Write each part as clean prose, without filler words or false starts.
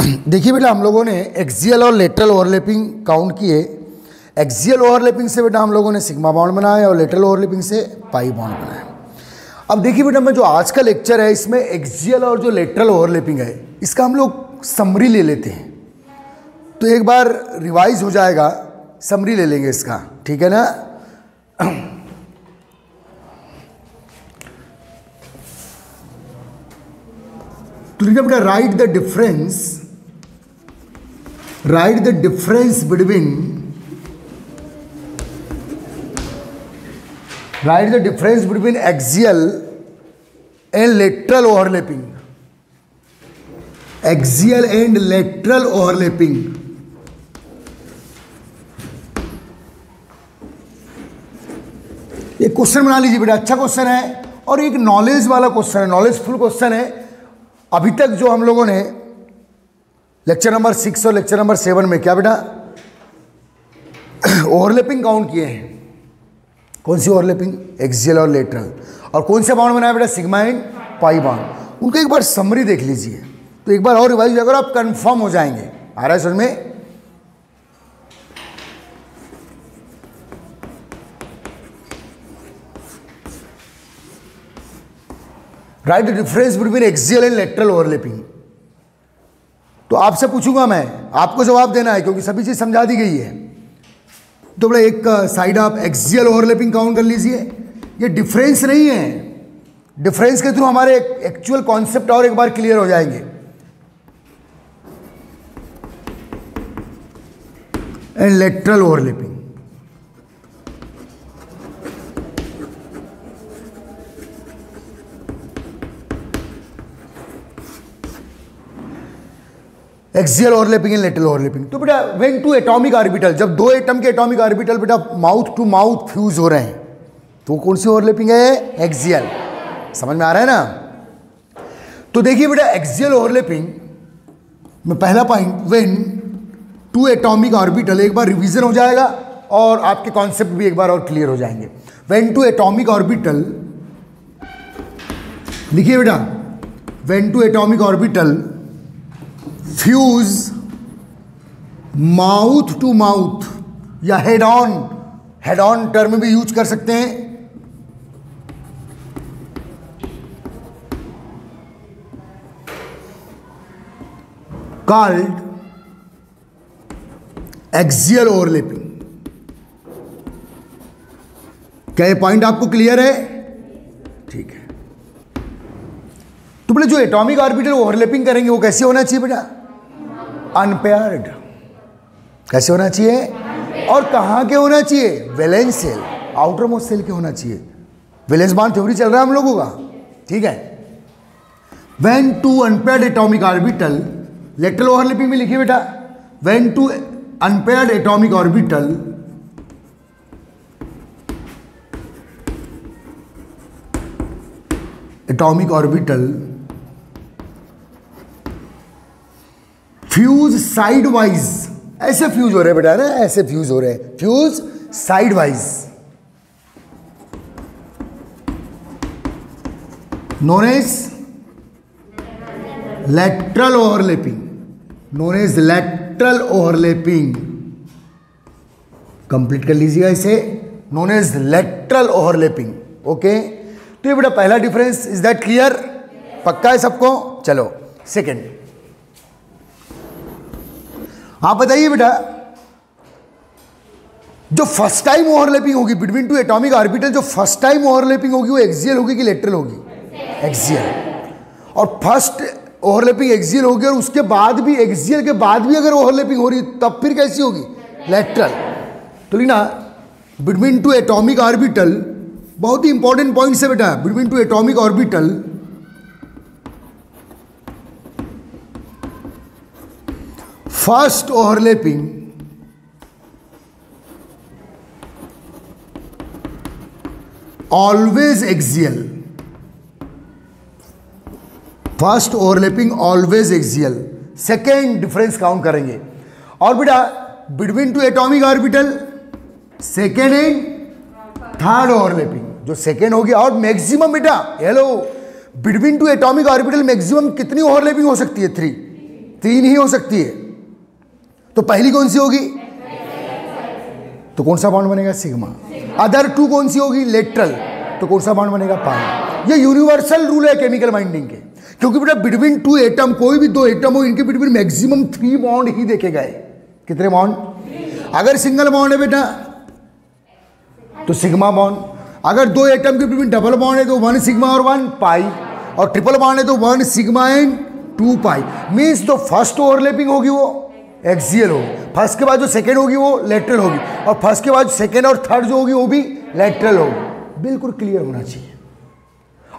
देखिए बेटा, हम लोगों ने एक्सियल और लेटरल ओवरलैपिंग काउंट किए। एक्सियल ओवरलैपिंग से बेटा हम लोगों ने सिग्मा बॉन्ड बनाया और लेटरल ओवरलैपिंग से पाई बॉन्ड बनाया। अब देखिए बेटा, मैं जो आज का लेक्चर है इसमें एक्सियल और जो लेटरल ओवरलैपिंग है इसका हम लोग समरी ले लेते हैं, तो एक बार रिवाइज हो जाएगा, समरी ले लेंगे इसका, ठीक है ना। तो लिखिए बेटा, right the difference between axial and lateral overlapping. Axial and lateral overlapping. एक क्वेश्चन बना लीजिए बेटा, अच्छा क्वेश्चन है और एक नॉलेज वाला क्वेश्चन है, नॉलेजफुल क्वेश्चन है। अभी तक जो हम लोगों ने लेक्चर नंबर 6 और लेक्चर नंबर 7 में क्या बेटा ओवरलैपिंग काउंट किए हैं। कौन सी ओवरलैपिंग? एक्सियल और लेटरल। और कौन सा बाउंड बनाया बेटा? Sigma and pi bound. उनका एक बार समरी देख लीजिए, तो एक बार और रिवाइज हो जाएगा, आप कंफर्म हो जाएंगे। आ रहा है समझ में? Right the difference between axial and lateral overlapping. तो आपसे पूछूंगा मैं, आपको जवाब देना है क्योंकि सभी चीज समझा दी गई है। तो बड़ा एक साइड आप एक्सियल ओवरलैपिंग काउंट कर लीजिए। ये डिफरेंस नहीं है, डिफरेंस के थ्रू हमारे एक्चुअल कॉन्सेप्ट और एक बार क्लियर हो जाएंगे। And lateral overlapping, axial overlapping and lateral overlapping. तो बेटा व्हेन टू एटॉमिक ऑर्बिटल, जब दो एटम के एटॉमिक ऑर्बिटल बेटा माउथ टू माउथ फ्यूज हो रहे हैं, तो कौन सी ओवरलैपिंग है? एक्सियल। समझ में आ रहा है ना? तो देखिए बेटा, एक्सियल ओवरलैपिंग में पहला point, when two atomic orbital, एक बार रिवीजन हो जाएगा और आपके कॉन्सेप्ट भी एक बार और क्लियर हो जाएंगे। व्हेन टू एटॉमिक ऑर्बिटल, लिखिए बेटा, when two atomic orbital fuse mouth to mouth या हेड ऑन टर्म भी यूज कर सकते हैं। Called axial overlapping. क्या ये पॉइंट आपको क्लियर है? ठीक है। तो बोले जो एटॉमिक ऑर्बिटल ओवरलैपिंग करेंगे वो कैसे होना चाहिए बेटा? अनपेयर्ड। कैसे होना चाहिए? और कहां के होना चाहिए? Valence shell, outer most shell के होना चाहिए। वैलेंस बॉन्ड थ्योरी चल रहा है हम लोगों का, ठीक है। When two unpaired atomic orbital, lateral overlapping में लिखिए बेटा, when two unpaired atomic orbital fuse side wise, ऐसे फ्यूज हो रहे हैं बेटा ना, ऐसे फ्यूज हो रहे हैं, fuse side wise, known as lateral overlapping, known as lateral overlapping. Complete कर लीजिएगा इसे, known as lateral overlapping. Okay, तो ये बेटा पहला डिफरेंस। Is that clear? पक्का है सबको? चलो सेकंड, आप बताइए बेटा, जो फर्स्ट टाइम ओवरलैपिंग होगी बिटवीन टू एटॉमिक ऑर्बिटल, जो फर्स्ट टाइम ओवरलैपिंग होगी वो एक्सियल होगी कि लेटरल होगी? एक्सियल। और फर्स्ट ओवरलैपिंग एक्सियल होगी और उसके बाद भी, एक्सियल के बाद भी अगर ओवरलैपिंग हो रही तब फिर कैसी होगी? लेटरल। तो लिखना, बिटवीन टू एटॉमिक ऑर्बिटल, बहुत ही इंपॉर्टेंट पॉइंट है बेटा, between two atomic orbital first overlapping always axial. First overlapping always axial. Second difference count करेंगे। और बेटा between two atomic orbital second and third overlapping, जो सेकेंड हो गया। और मैक्सिमम बेटा hello, between two atomic orbital maximum कितनी overlapping हो सकती है? 3। 3 ही हो सकती है। तो पहली कौन सी होगी? तो कौन सा बॉन्ड बनेगा? सिग्मा। अदर 2 कौन सी होगी? लेटरल। तो कौन सा बॉन्ड बनेगा? पाई। ये यूनिवर्सल रूल है केमिकल बाइंडिंग के, क्योंकि बेटा बिटवीन 2 एटम, कोई भी 2 एटम हो, इनके बिटवीन मैक्सिमम 3 बॉन्ड ही देखे गए। कितने बॉन्ड? अगर सिंगल बॉन्ड है बेटा तो सिग्मा बॉन्ड, अगर 2 एटम के बिटवीन डबल बॉन्ड है तो 1 सिग्मा और 1 पाई, और ट्रिपल बॉन्ड है तो 1 सिग्मा एंड 2 पाई। मीन्स जो फर्स्ट ओवरलैपिंग होगी वो एक्सियल होगी, फर्स्ट के बाद जो सेकेंड होगी वो लेटरल होगी, और फर्स्ट के बाद सेकेंड और थर्ड जो होगी वो भी लेटरल होगी। बिल्कुल क्लियर होना चाहिए।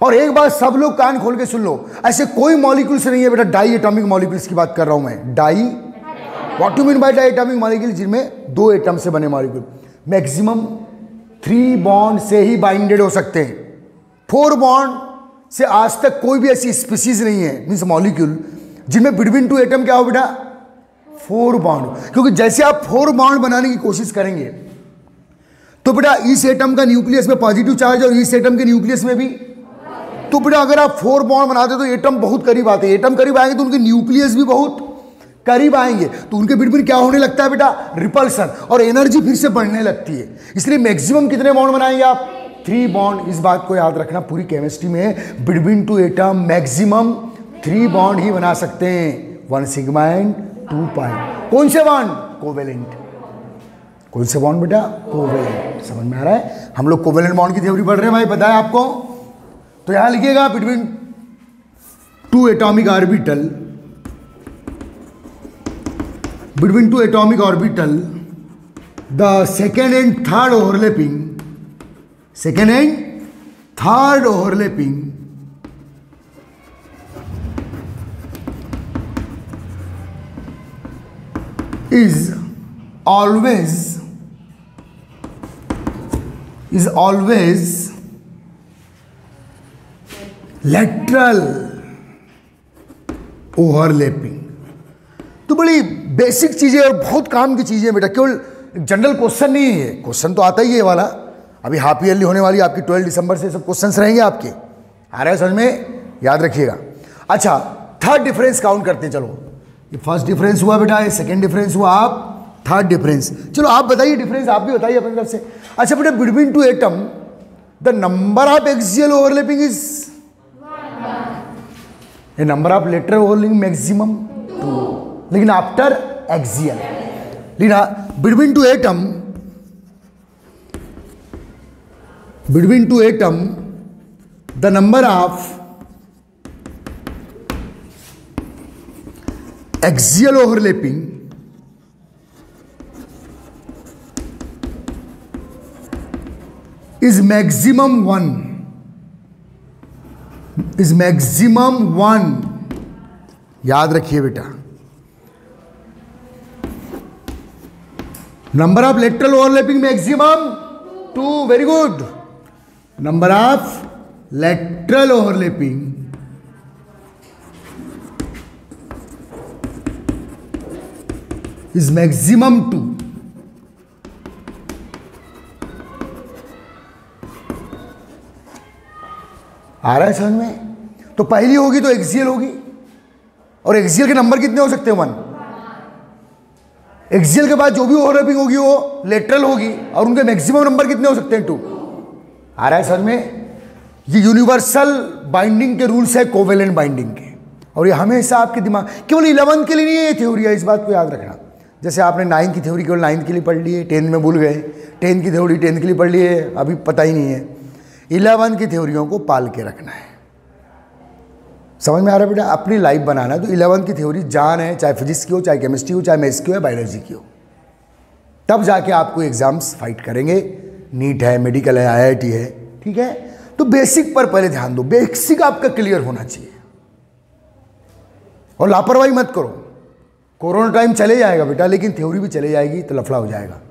और एक बात सब लोग कान खोल के सुन लो, ऐसे कोई मॉलिक्यूल्स नहीं है बेटा, डाई एटॉमिक मॉलिक्यूल्स की बात कर रहा हूं मैं। Di, what you mean by di atomic molecule? जिनमें 2 एटम से बने मॉलिक्यूल मैक्सिमम 3 बॉन्ड से ही बाइंडेड हो सकते हैं। 4 बॉन्ड से आज तक कोई भी ऐसी स्पीसीज नहीं है, मीन्स मॉलिक्यूल, जिनमें बिटवीन 2 एटम क्या हो बेटा? 4 बॉन्ड। क्योंकि जैसे आप 4 बॉन्ड बनाने की कोशिश करेंगे तो बेटा इस एटम का न्यूक्लियस में पॉजिटिव चार्ज और इस एटम के न्यूक्लियस में भी, तो बेटा अगर आप 4 बॉन्ड बनाते तो एटम बहुत करीब आते हैं। एटम करीब आएंगे तो उनके न्यूक्लियस भी बहुत करीब आएंगे, तो उनके बीच में क्या होने लगता है बेटा? रिपल्सन, और एनर्जी फिर से बढ़ने लगती है। इसलिए मैक्सिमम कितने बॉन्ड बनाएंगे आप? 3 बॉन्ड। इस बात को याद रखना, पूरी केमिस्ट्री में बिटवीन 2 एटम मैक्सिमम 3 बॉन्ड ही बना सकते हैं, 1 सिग्मा एंड 2 पाई। कौन से बॉन्ड? कोवेलेंट। कौन से बॉन्ड बेटा? कोवेलेंट। समझ में आ रहा है? हम लोग कोवेलेंट बॉन्ड की थ्योरी पढ़ रहे हैं भाई, पता है आपको? तो यहां लिखिएगा between 2 atomic orbital, between 2 atomic orbital, the second and third overlapping is always lateral overlapping। तो बड़ी बेसिक चीजें और बहुत काम की चीजें बेटा, केवल जनरल क्वेश्चन नहीं है। क्वेश्चन तो आता ही है वाला, अभी हाफ ईयरली होने वाली आपकी 12 दिसंबर से सब क्वेश्चंस रहेंगे आपके, आ रहा है समझ में? याद रखिएगा। अच्छा, थर्ड डिफरेंस काउंट करते हैं। चलो, ये फर्स्ट डिफरेंस हुआ बेटा, ये सेकंड डिफरेंस हुआ, आप थर्ड डिफरेंस। चलो आप बताइए डिफरेंस, आप भी बताइए अपनी तरफ से। अच्छा बेटा, between 2 atom the number of axial overlapping is, ये number of lateral overlapping maximum 2, लेकिन आफ्टर एक्सियल। लेकिन between 2 atom the number of axial overlapping is maximum 1। याद रखिए बेटा, number of lateral overlapping maximum 2, very good. Number of lateral overlapping is maximum 2। आ रहा है समझ में? तो पहली होगी तो एक्सियल होगी, और एक्सियल के नंबर कितने हो सकते हैं? 1। एक्सियल के बाद जो भी ओवरलैपिंग होगी वो लेटरल होगी, और उनके मैक्सिमम नंबर कितने हो सकते हैं? 2। आ रहा है समझ में? ये यूनिवर्सल बाइंडिंग के रूल्स है कोवेलेंट बाइंडिंग के, और ये हमेशा आपके दिमाग, केवल 11th के लिए नहीं है ये थ्योरी है, इस बात को याद रखना। जैसे आपने 9th की थ्योरी केवल 9th के लिए पढ़ ली है, 10th में भूल गए, 10th की थ्योरी 10th के लिए पढ़ ली है, अभी पता ही नहीं है। 11th की थ्योरियों को पाल के रखना है। समझ में आ रहा है बेटा? अपनी लाइफ बनाना है तो 11th की थ्योरी जान है, चाहे फिजिक्स की हो, चाहे केमिस्ट्री हो, चाहे मैथ्स की हो, बायोलॉजी की हो, तब जाके आपको एग्जाम्स फाइट करेंगे। नीट है, मेडिकल है, IIT है, ठीक है? तो बेसिक पर पहले ध्यान दो, बेसिक आपका क्लियर होना चाहिए, और लापरवाही मत करो। कोरोना टाइम चले जाएगा बेटा, लेकिन थ्योरी भी चले जाएगी तो लफड़ा हो जाएगा।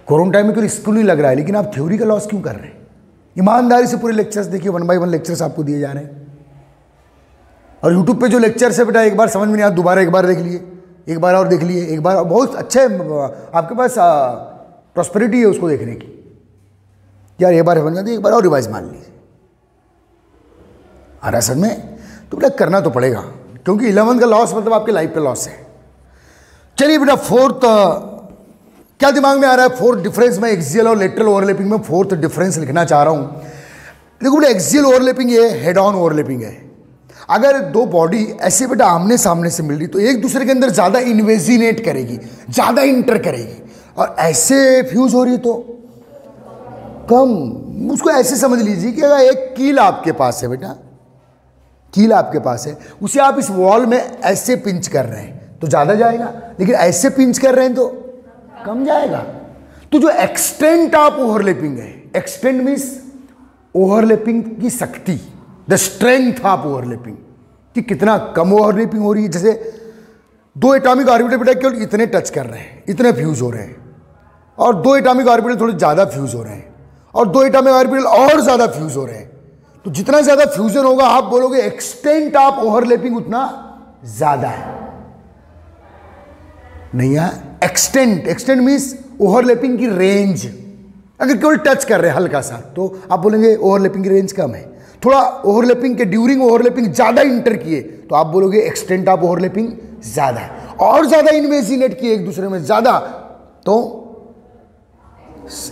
कोरोना टाइम में कोई स्कूल नहीं लग रहा है, लेकिन आप थ्योरी का लॉस क्यों कर रहे हैं? ईमानदारी से पूरे लेक्चर्स देखिए, 1 by 1 लेक्चर्स आपको दिए जा रहे हैं। और यूट्यूब पे जो लेक्चर्स है बेटा, एक बार समझ में नहीं आया दोबारा एक बार देख लिए, एक बार और देख लिए, एक बार, बहुत अच्छे आपके पास प्रॉस्पेरिटी है उसको देखने की। यार एक बार समझ में, एक बार और रिवाइज मान लीजिए। आ रहा समझ में? तो बेटा करना तो पड़ेगा, क्योंकि 11 का लॉस मतलब आपके लाइफ पे लॉस है। चलिए बेटा फोर्थ क्या दिमाग में आ रहा है? फोर्थ डिफरेंस में एक्सियल और लेटरल ओवरलैपिंग में फोर्थ डिफरेंस लिखना चाह रहा हूं। देखो बेटा एक्सियल ओवरलैपिंग ये हेड ऑन ओवरलैपिंग है। अगर दो बॉडी ऐसे बेटा आमने सामने से मिल रही तो एक दूसरे के अंदर ज्यादा इन्वेजिनेट करेगी, ज्यादा इंटर करेगी, और ऐसे फ्यूज हो रही है तो कम। उसको ऐसे समझ लीजिए कि अगर एक कील आपके पास है बेटा, कील आपके पास है, उसे आप इस वॉल में ऐसे पिंच कर रहे हैं तो ज्यादा जाएगा, लेकिन ऐसे पिंच कर रहे हैं तो कम जाएगा। तो जो एक्सटेंट ऑफ ओवरलैपिंग है, एक्सटेंट मीन्स ओवरलैपिंग की शक्ति, द स्ट्रेंथ ऑफ ओवरलैपिंग, कि कितना कम ओवरलैपिंग हो रही है। जैसे दो एटॉमिक ऑर्बिटल बेटा केवल इतने टच कर रहे हैं, इतने फ्यूज हो रहे हैं, और दो एटॉमिक ऑर्बिटल थोड़े ज्यादा फ्यूज हो रहे हैं, और दो एटॉमिक ऑर्बिटल और ज्यादा फ्यूज हो रहे हैं। तो जितना ज्यादा फ्यूजन होगा आप बोलोगे एक्सटेंट ऑफ ओवरलैपिंग उतना ज्यादा है। नहीं है एक्सटेंट, एक्सटेंट मीन्स ओवरलैपिंग की रेंज। अगर केवल टच कर रहे हैं हल्का सा तो आप बोलेंगे ओवरलैपिंग की रेंज कम है। थोड़ा ओवरलैपिंग के ड्यूरिंग ओवरलैपिंग ज्यादा इंटर किए तो आप बोलोगे एक्सटेंट ऑफ ओवरलैपिंग ज्यादा है, और ज्यादा इन्वेजिनेट किए एक दूसरे में ज्यादा तो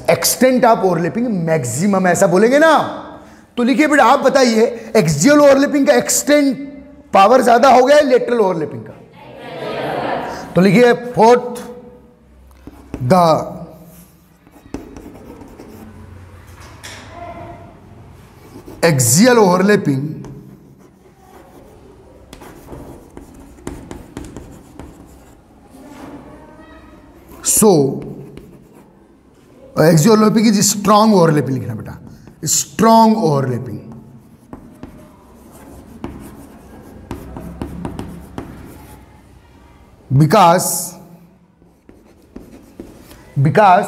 एक्सटेंट ऑफ ओवरलैपिंग मैक्सिमम, ऐसा बोलेंगे ना। तो लिखिए बेटा आप बताइए एक्सियल ओवरलैपिंग का एक्सटेंट पावर ज्यादा हो गया है लेटरल ओवरलैपिंग का? तो लिखिए fourth, the axial overlapping so axial overlapping is strong overlapping लिखना बेटा, strong overlapping. Because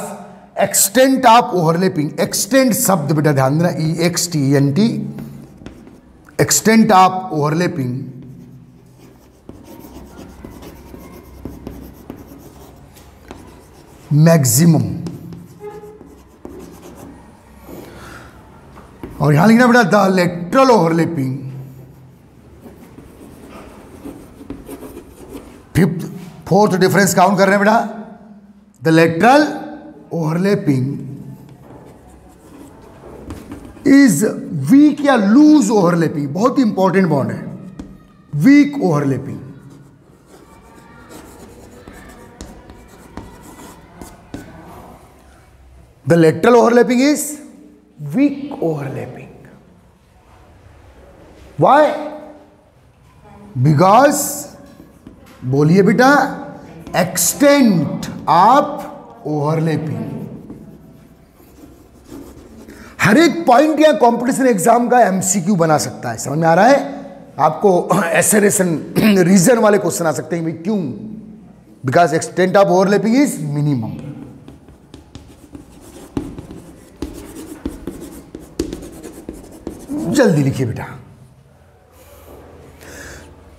extent of overlapping, extent शब्द बेटा ध्यान देना, EXTENT, extent of overlapping maximum, और यहां लिखना बेटा the lateral overlapping, fifth fourth difference count कर रहे हैं बेटा, the lateral overlapping is week या लूज ओवरलैपिंग। बहुत इंपॉर्टेंट बॉन्ड है, weak overlapping. The lateral overlapping is weak overlapping. Why? Because, बोलिए बेटा, एक्सटेंट ऑफ ओवरलैपिंग। हर एक पॉइंट या कंपटीशन एग्जाम का MCQ बना सकता है, समझ में आ रहा है? आपको एसरेशन रीजन वाले क्वेश्चन आ सकते हैं। क्यों? Because extent of overlapping is minimum. जल्दी लिखिए बेटा।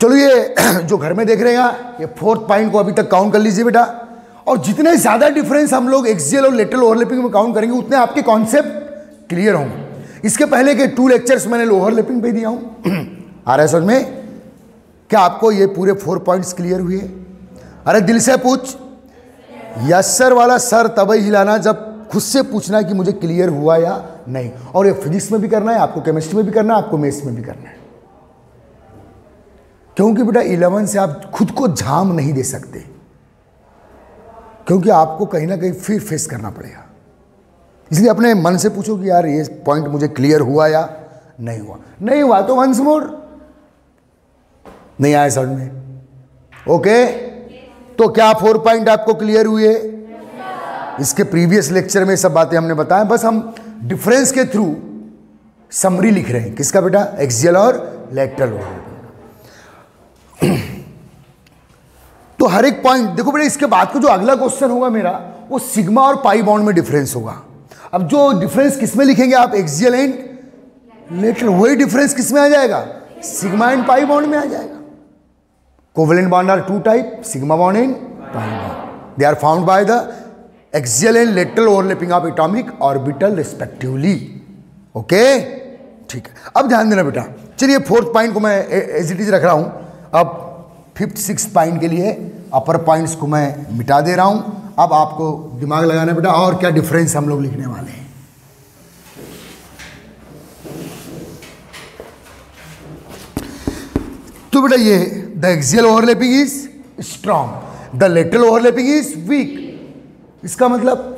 चलो ये जो घर में देख रहे हैं ये फोर्थ पॉइंट को अभी तक काउंट कर लीजिए बेटा, और जितने ज्यादा डिफरेंस हम लोग एक्सियल और लेटरल ओवरलैपिंग में काउंट करेंगे उतने आपके कॉन्सेप्ट क्लियर होंगे। इसके पहले के 2 लेक्चर्स मैंने ओवरलैपिंग पे दिया हूं। आ रहा है समझ में? क्या आपको ये पूरे 4 पॉइंट्स क्लियर हुए? अरे दिल से पूछ, यस सर वाला सर तभी हिलाना जब खुद से पूछना कि मुझे क्लियर हुआ या नहीं। और ये फिजिक्स में भी करना है आपको, केमिस्ट्री में भी करना है आपको, मैथ्स में भी करना है। क्योंकि बेटा 11 से आप खुद को झाम नहीं दे सकते, क्योंकि आपको कहीं ना कहीं फिर फेस करना पड़ेगा। इसलिए अपने मन से पूछो कि यार ये पॉइंट मुझे क्लियर हुआ या नहीं हुआ। नहीं हुआ तो वंस मोर, नहीं आया समझ में? ओके, तो क्या 4 पॉइंट आपको क्लियर हुए? इसके प्रीवियस लेक्चर में सब बातें हमने बताया, बस हम डिफरेंस के थ्रू समरी लिख रहे हैं। किसका बेटा? एक्सियल और लेटरल। तो हर एक पॉइंट देखो बेटा, इसके बाद को जो अगला क्वेश्चन होगा मेरा वो सिग्मा और पाई बॉन्ड में डिफरेंस होगा। अब जो डिफरेंस किसमें लिखेंगे आप? Axial and lateral. वही डिफरेंस किसमें आ जाएगा? सिग्मा एंड पाई बॉन्ड में आ जाएगा। Covalent bond are 2 type, sigma bond and pi bond. They are found by the axial and lateral overlapping of atomic orbital respectively. Okay, ठीक है। अब ध्यान देना बेटा, चलिए 4th पॉइंट को मैं एज इट इज रख रहा हूं। अब फिफ्थ सिक्स पॉइंट के लिए अपर पॉइंट्स को मैं मिटा दे रहा हूं। अब आपको दिमाग लगाना बेटा और क्या डिफरेंस हम लोग लिखने वाले हैं। तो बेटा ये the axial overlapping is strong, the lateral overlapping is week. इसका मतलब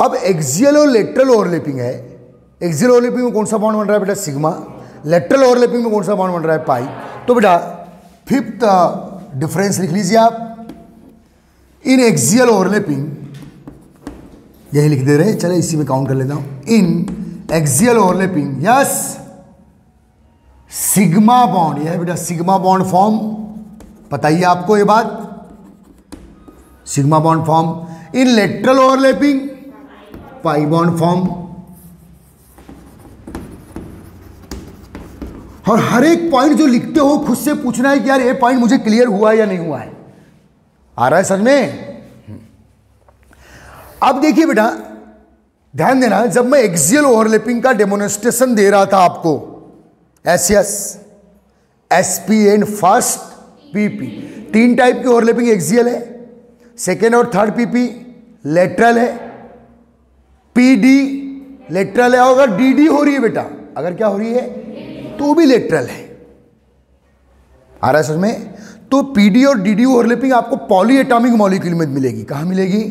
अब एक्सियल और लेटरल ओवरलैपिंग है। एक्सियल ओवरलैपिंग में कौन सा बॉन्ड बन रहा है बेटा? सिग्मा। लेटरल ओवरलैपिंग में कौन सा बॉन्ड बन रहा है? पाई। तो बेटा फिफ्थ डिफरेंस लिख लीजिए आप। इन एक्सियल ओवरलैपिंग, यही लिख दे रहे, चले इसी में काउंट कर लेता हूं। In axial overlapping, yes, sigma bond, यह है बेटा सिग्मा बॉन्ड फॉर्म। बताइए आपको ये बात, sigma bond form. In lateral overlapping, pi bond form. और हर एक पॉइंट जो लिखते हो खुद से पूछना है कि यार ये पॉइंट मुझे क्लियर हुआ या नहीं हुआ है। आ रहा है समझ में? अब देखिए बेटा ध्यान देना, जब मैं एक्सियल ओवरलैपिंग का डेमोन्स्ट्रेशन दे रहा था आपको, SS, SP and first PP, तीन टाइप की ओवरलैपिंग एक्सियल है। सेकेंड और थर्ड पीपी लेटरल है, पीडी लेटरल है, और अगर डीडी हो रही है बेटा, अगर क्या हो रही है तो भी लेटरल है। आ रहा है समझ में? तो पीडी और डीडी ओवरलैपिंग आपको पॉली एटॉमिक मॉलिक्यूल में मिलेगी। कहां मिलेगी?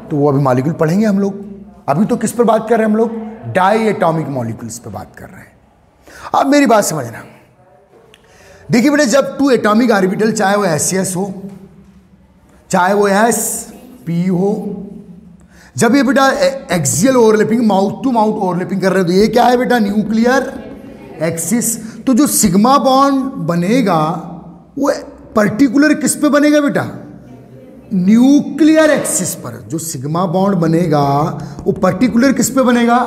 तो वो अभी मॉलिक्यूल पढ़ेंगे हम लोग। अभी तो किस पर बात कर रहे हैं हम लोग? डाई एटॉमिक मॉलिक्यूल्स पर बात कर रहे हैं। अब मेरी बात समझना, देखिए बेटा जब टू एटॉमिक ऑर्बिटल, चाहे वो एसएस हो चाहे वो एसपी हो, जब ये बेटा axial overlapping, mouth to mouth overlapping कर रहे हो, तो ये क्या है बेटा? Nuclear axis. तो जो सिग्मा बॉन्ड बनेगा वो पर्टिकुलर किस पे बनेगा बेटा? न्यूक्लियर एक्सिस पर। जो सिग्मा बॉन्ड बनेगा वो पर्टिकुलर किस पे बनेगा?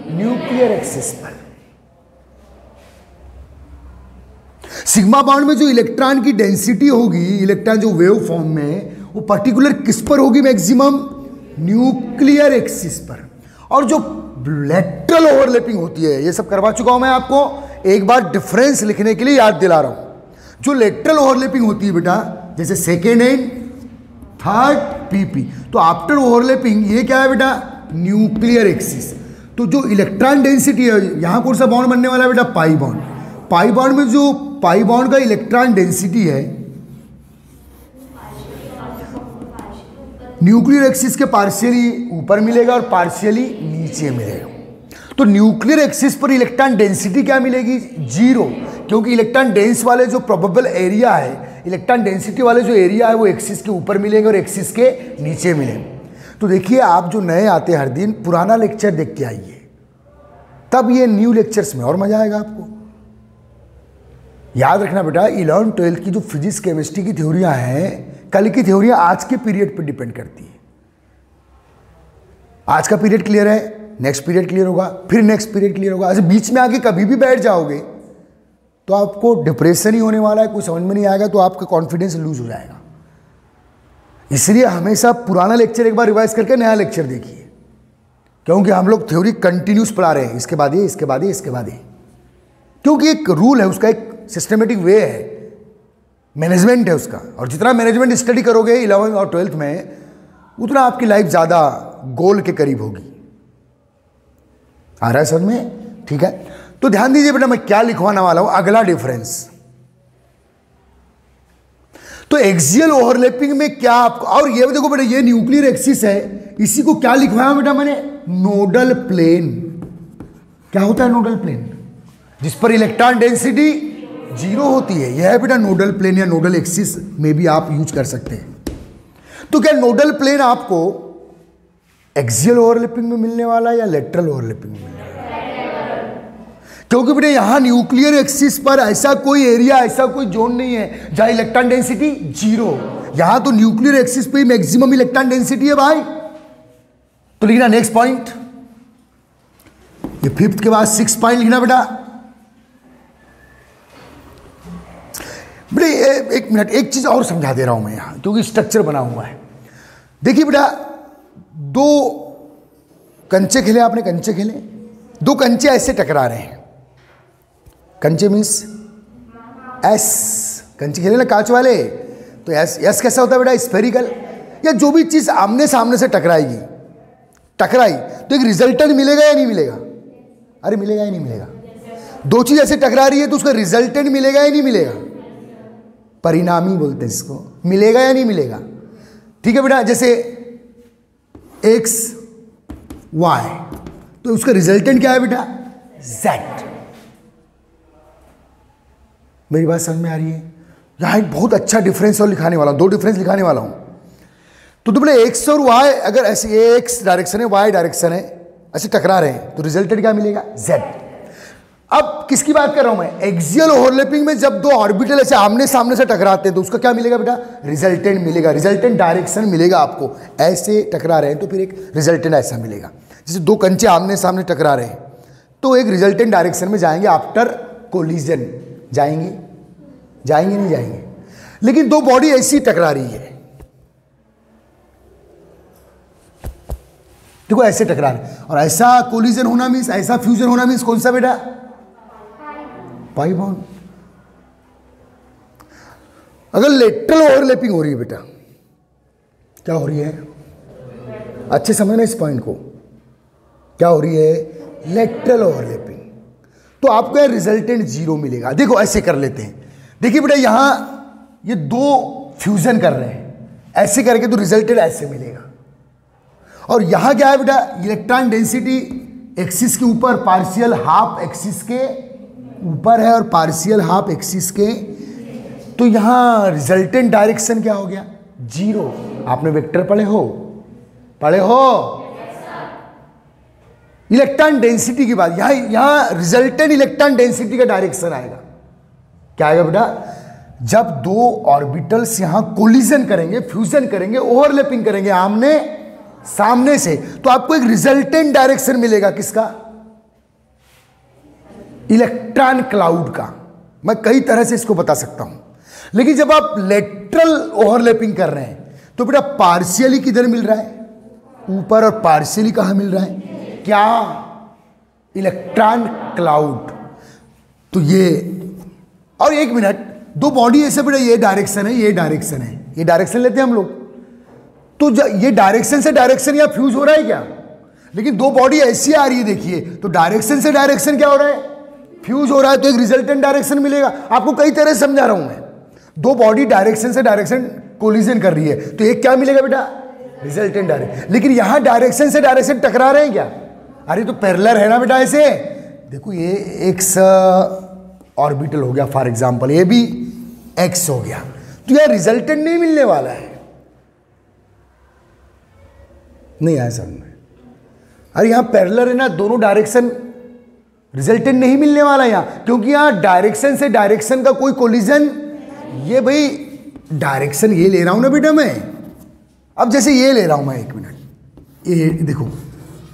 न्यूक्लियर एक्सिस पर। सिग्मा बॉन्ड में जो इलेक्ट्रॉन की डेंसिटी होगी, इलेक्ट्रॉन जो वेव फॉर्म में, वो पर्टिकुलर किस पर होगी? मैक्सिमम न्यूक्लियर एक्सिस पर। और जो लेटरल ओवरलैपिंग होती है, ये सब करवा चुका हूं मैं आपको, एक बार डिफरेंस लिखने के लिए याद दिला रहा हूं। जो लेटरल ओवरलैपिंग होती है बेटा, जैसे सेकेंड एंड थर्ड पीपी, तो आफ्टर ओवरलैपिंग ये क्या है बेटा? Nuclear axis. तो जो इलेक्ट्रॉन डेंसिटी है, यहां कौन सा बॉन्ड बनने वाला है बेटा? Pi bond. पाई बॉन्ड में जो पाई बॉन्ड का इलेक्ट्रॉन डेंसिटी है, न्यूक्लियर एक्सिस के पार्शियली ऊपर मिलेगा और पार्शियली नीचे मिलेगा। तो न्यूक्लियर एक्सिस पर इलेक्ट्रॉन डेंसिटी क्या मिलेगी? जीरो, क्योंकि इलेक्ट्रॉन डेंस वाले जो प्रोबेबल एरिया है, इलेक्ट्रॉन डेंसिटी वाले जो एरिया है वो एक्सिस के ऊपर मिलेंगे और एक्सिस के नीचे मिलेंगे। तो देखिए आप जो नए आते हैं हर दिन, पुराना लेक्चर देख के आइए, तब ये न्यू लेक्चर्स में और मजा आएगा आपको। याद रखना बेटा, 11th 12th की जो फिजिक्स केमिस्ट्री की थ्योरियां हैं, कल की थ्योरियां आज के पीरियड पर डिपेंड करती है। आज का पीरियड क्लियर है, नेक्स्ट पीरियड क्लियर होगा, फिर नेक्स्ट पीरियड क्लियर होगा। ऐसे बीच में आके कभी भी बैठ जाओगे तो आपको डिप्रेशन ही होने वाला है, कुछ समझ में नहीं आएगा, तो आपका कॉन्फिडेंस लूज हो जाएगा। इसलिए हमेशा पुराना लेक्चर एक बार रिवाइज करके नया लेक्चर देखिए, क्योंकि हम लोग थ्योरी कंटिन्यूस पढ़ा रहे हैं, इसके बाद ये, इसके बाद ये, इसके बाद ये, क्योंकि एक रूल है उसका, एक सिस्टमेटिक वे है, मैनेजमेंट है उसका। और जितना मैनेजमेंट स्टडी करोगे 11th और 12th में, उतना आपकी लाइफ ज़्यादा गोल के करीब होगी। आ रहा है समझ में? ठीक है, तो ध्यान दीजिए बेटा मैं क्या लिखवाने वाला हूं। अगला डिफरेंस, तो एक्सियल ओवरलैपिंग में क्या आपको, और ये देखो बेटा ये न्यूक्लियर एक्सिस है, इसी को क्या लिखवाया बेटा मैंने? Nodal plane. क्या होता है नोडल प्लेन? जिस पर इलेक्ट्रॉन डेंसिटी जीरो होती है, यह है बेटा नोडल प्लेन, या नोडल एक्सिस में भी आप यूज कर सकते हैं। तो क्या नोडल प्लेन आपको एक्सियल ओवरलैपिंग में मिलने वाला है या लेटरल ओवरलैपिंग में मिलने वाला? क्योंकि बेटा यहां न्यूक्लियर एक्सिस पर ऐसा कोई एरिया, ऐसा कोई जोन नहीं है जहां इलेक्ट्रॉन डेंसिटी जीरो। यहां तो न्यूक्लियर एक्सिस पे मैक्सिमम इलेक्ट्रॉन डेंसिटी है भाई। तो लिखना नेक्स्ट पॉइंट, ये फिफ्थ के बाद सिक्स पॉइंट लिखना बेटा। बेटा एक मिनट, एक चीज और समझा दे रहा हूं मैं यहां, क्योंकि स्ट्रक्चर बना हुआ है। देखिए बेटा, दो कंचे खेले आपने, कंचे खेले, दो कंचे ऐसे टकरा रहे हैं। कंचे मीन्स एस, कंचे खेले ना कांच वाले, तो एस, एस कैसा होता है बेटा? स्फेरिकल। या जो भी चीज आमने सामने से टकराई तो एक रिजल्टेंट मिलेगा या नहीं मिलेगा? अरे मिलेगा या नहीं मिलेगा? दो चीज ऐसे टकरा रही है तो उसका रिजल्टेंट मिलेगा या नहीं मिलेगा? परिणामी बोलते हैं इसको, मिलेगा या नहीं मिलेगा? ठीक है बेटा, जैसे एक्स वाई, तो उसका रिजल्टेंट क्या है बेटा? जेड। मेरी बात समझ में आ रही है? यहां एक बहुत अच्छा डिफरेंस और लिखाने वाला हूं, दो डिफरेंस लिखाने वाला हूं। तो बोले एक्स और वाई अगर ऐसे, एक्स डायरेक्शन है, वाई डायरेक्शन है, ऐसे टकरा रहे हैं तो रिजल्टेंट क्या मिलेगा? जेड। अब किसकी बात कर रहा हूं मैं? एक्सियल ओवरलैपिंग में जब दो ऑर्बिटल ऐसे आमने सामने से टकराते हैं तो उसका क्या मिलेगा बेटा? रिजल्टेंट मिलेगा। रिजल्टेंट डायरेक्शन मिलेगा आपको, ऐसे टकरा रहे हैं तो फिर एक रिजल्टेंट ऐसा मिलेगा। जैसे दो कंचे आमने सामने टकरा रहे हैं तो एक रिजल्टेंट डायरेक्शन में जाएंगे आफ्टर कोलिजन, जाएंगे नहीं जाएंगे। लेकिन दो बॉडी ऐसी टकरा रही है, देखो ऐसे टकरा रहे, और ऐसा कोलिजन होना मीन्स, ऐसा फ्यूजन होना मीन्स कौन सा बेटा? Pi bond. अगर लेटरल ओवरलैपिंग हो रही है बेटा, क्या हो रही है? अच्छे समझना इस पॉइंट को, क्या हो रही है? लेटरल ओवरलैपिंग, तो आपको यह रिजल्टेंट जीरो मिलेगा। देखो ऐसे कर लेते हैं, देखिए बेटा यहां ये दो फ्यूजन कर रहे हैं, ऐसे करके तो रिजल्टेंट ऐसे मिलेगा। और यहां क्या है बेटा? इलेक्ट्रॉन डेंसिटी एक्सिस के ऊपर, पार्शियल हाफ एक्सिस के ऊपर है और पार्शियल हाफ एक्सिस के, तो यहां रिजल्टेंट डायरेक्शन क्या हो गया? जीरो। आपने वेक्टर पढ़े हो? इलेक्ट्रॉन डेंसिटी की बात, यहां रिजल्टेंट इलेक्ट्रॉन डेंसिटी का डायरेक्शन आएगा। क्या आएगा बेटा? जब दो ऑर्बिटल्स यहां कोलिजन करेंगे, फ्यूजन करेंगे, ओवरलैपिंग करेंगे आमने सामने से, तो आपको एक रिजल्टेंट डायरेक्शन मिलेगा। किसका? इलेक्ट्रॉन क्लाउड का। मैं कई तरह से इसको बता सकता हूं, लेकिन जब आप लेटरल ओवरलैपिंग कर रहे हैं तो बेटा पार्शियली किधर मिल रहा है? ऊपर, और पार्शियली कहां मिल रहा है? क्या? Electron cloud. तो ये, और एक मिनट, दो बॉडी ऐसे बेटा, ये डायरेक्शन है, ये डायरेक्शन है, ये डायरेक्शन लेते हैं हम लोग, तो ये डायरेक्शन से डायरेक्शन या फ्यूज हो रहा है क्या? लेकिन दो बॉडी ऐसी आ रही है, देखिए, तो डायरेक्शन से डायरेक्शन क्या हो रहा है? फ्यूज हो रहा है, तो एक रिजल्टेंट डायरेक्शन मिलेगा। आपको कई तरह से समझा रहा हूं मैं। दो बॉडी डायरेक्शन से डायरेक्शन कोलिजन कर रही है तो एक क्या मिलेगा बेटा? Resultant direction. लेकिन यहां डायरेक्शन से डायरेक्शन टकरा रहे हैं क्या? अरे तो पैरेलल है ना बेटा ऐसे। देखो ये एक्स ऑर्बिटल हो गया फॉर एग्जांपल, ये भी एक्स हो गया, तो यह रिजल्टेंट नहीं मिलने वाला है। नहीं आया समझ में? अरे यहां पैरेलल है ना, दोनों डायरेक्शन, रिजल्टेंट नहीं मिलने वाला यहां, क्योंकि यहां डायरेक्शन से डायरेक्शन का कोई कोलिजन, ये भाई डायरेक्शन ये ले रहा हूं ना बेटा मैं। अब जैसे ये ले रहा हूं मैं, एक मिनट, ये देखो,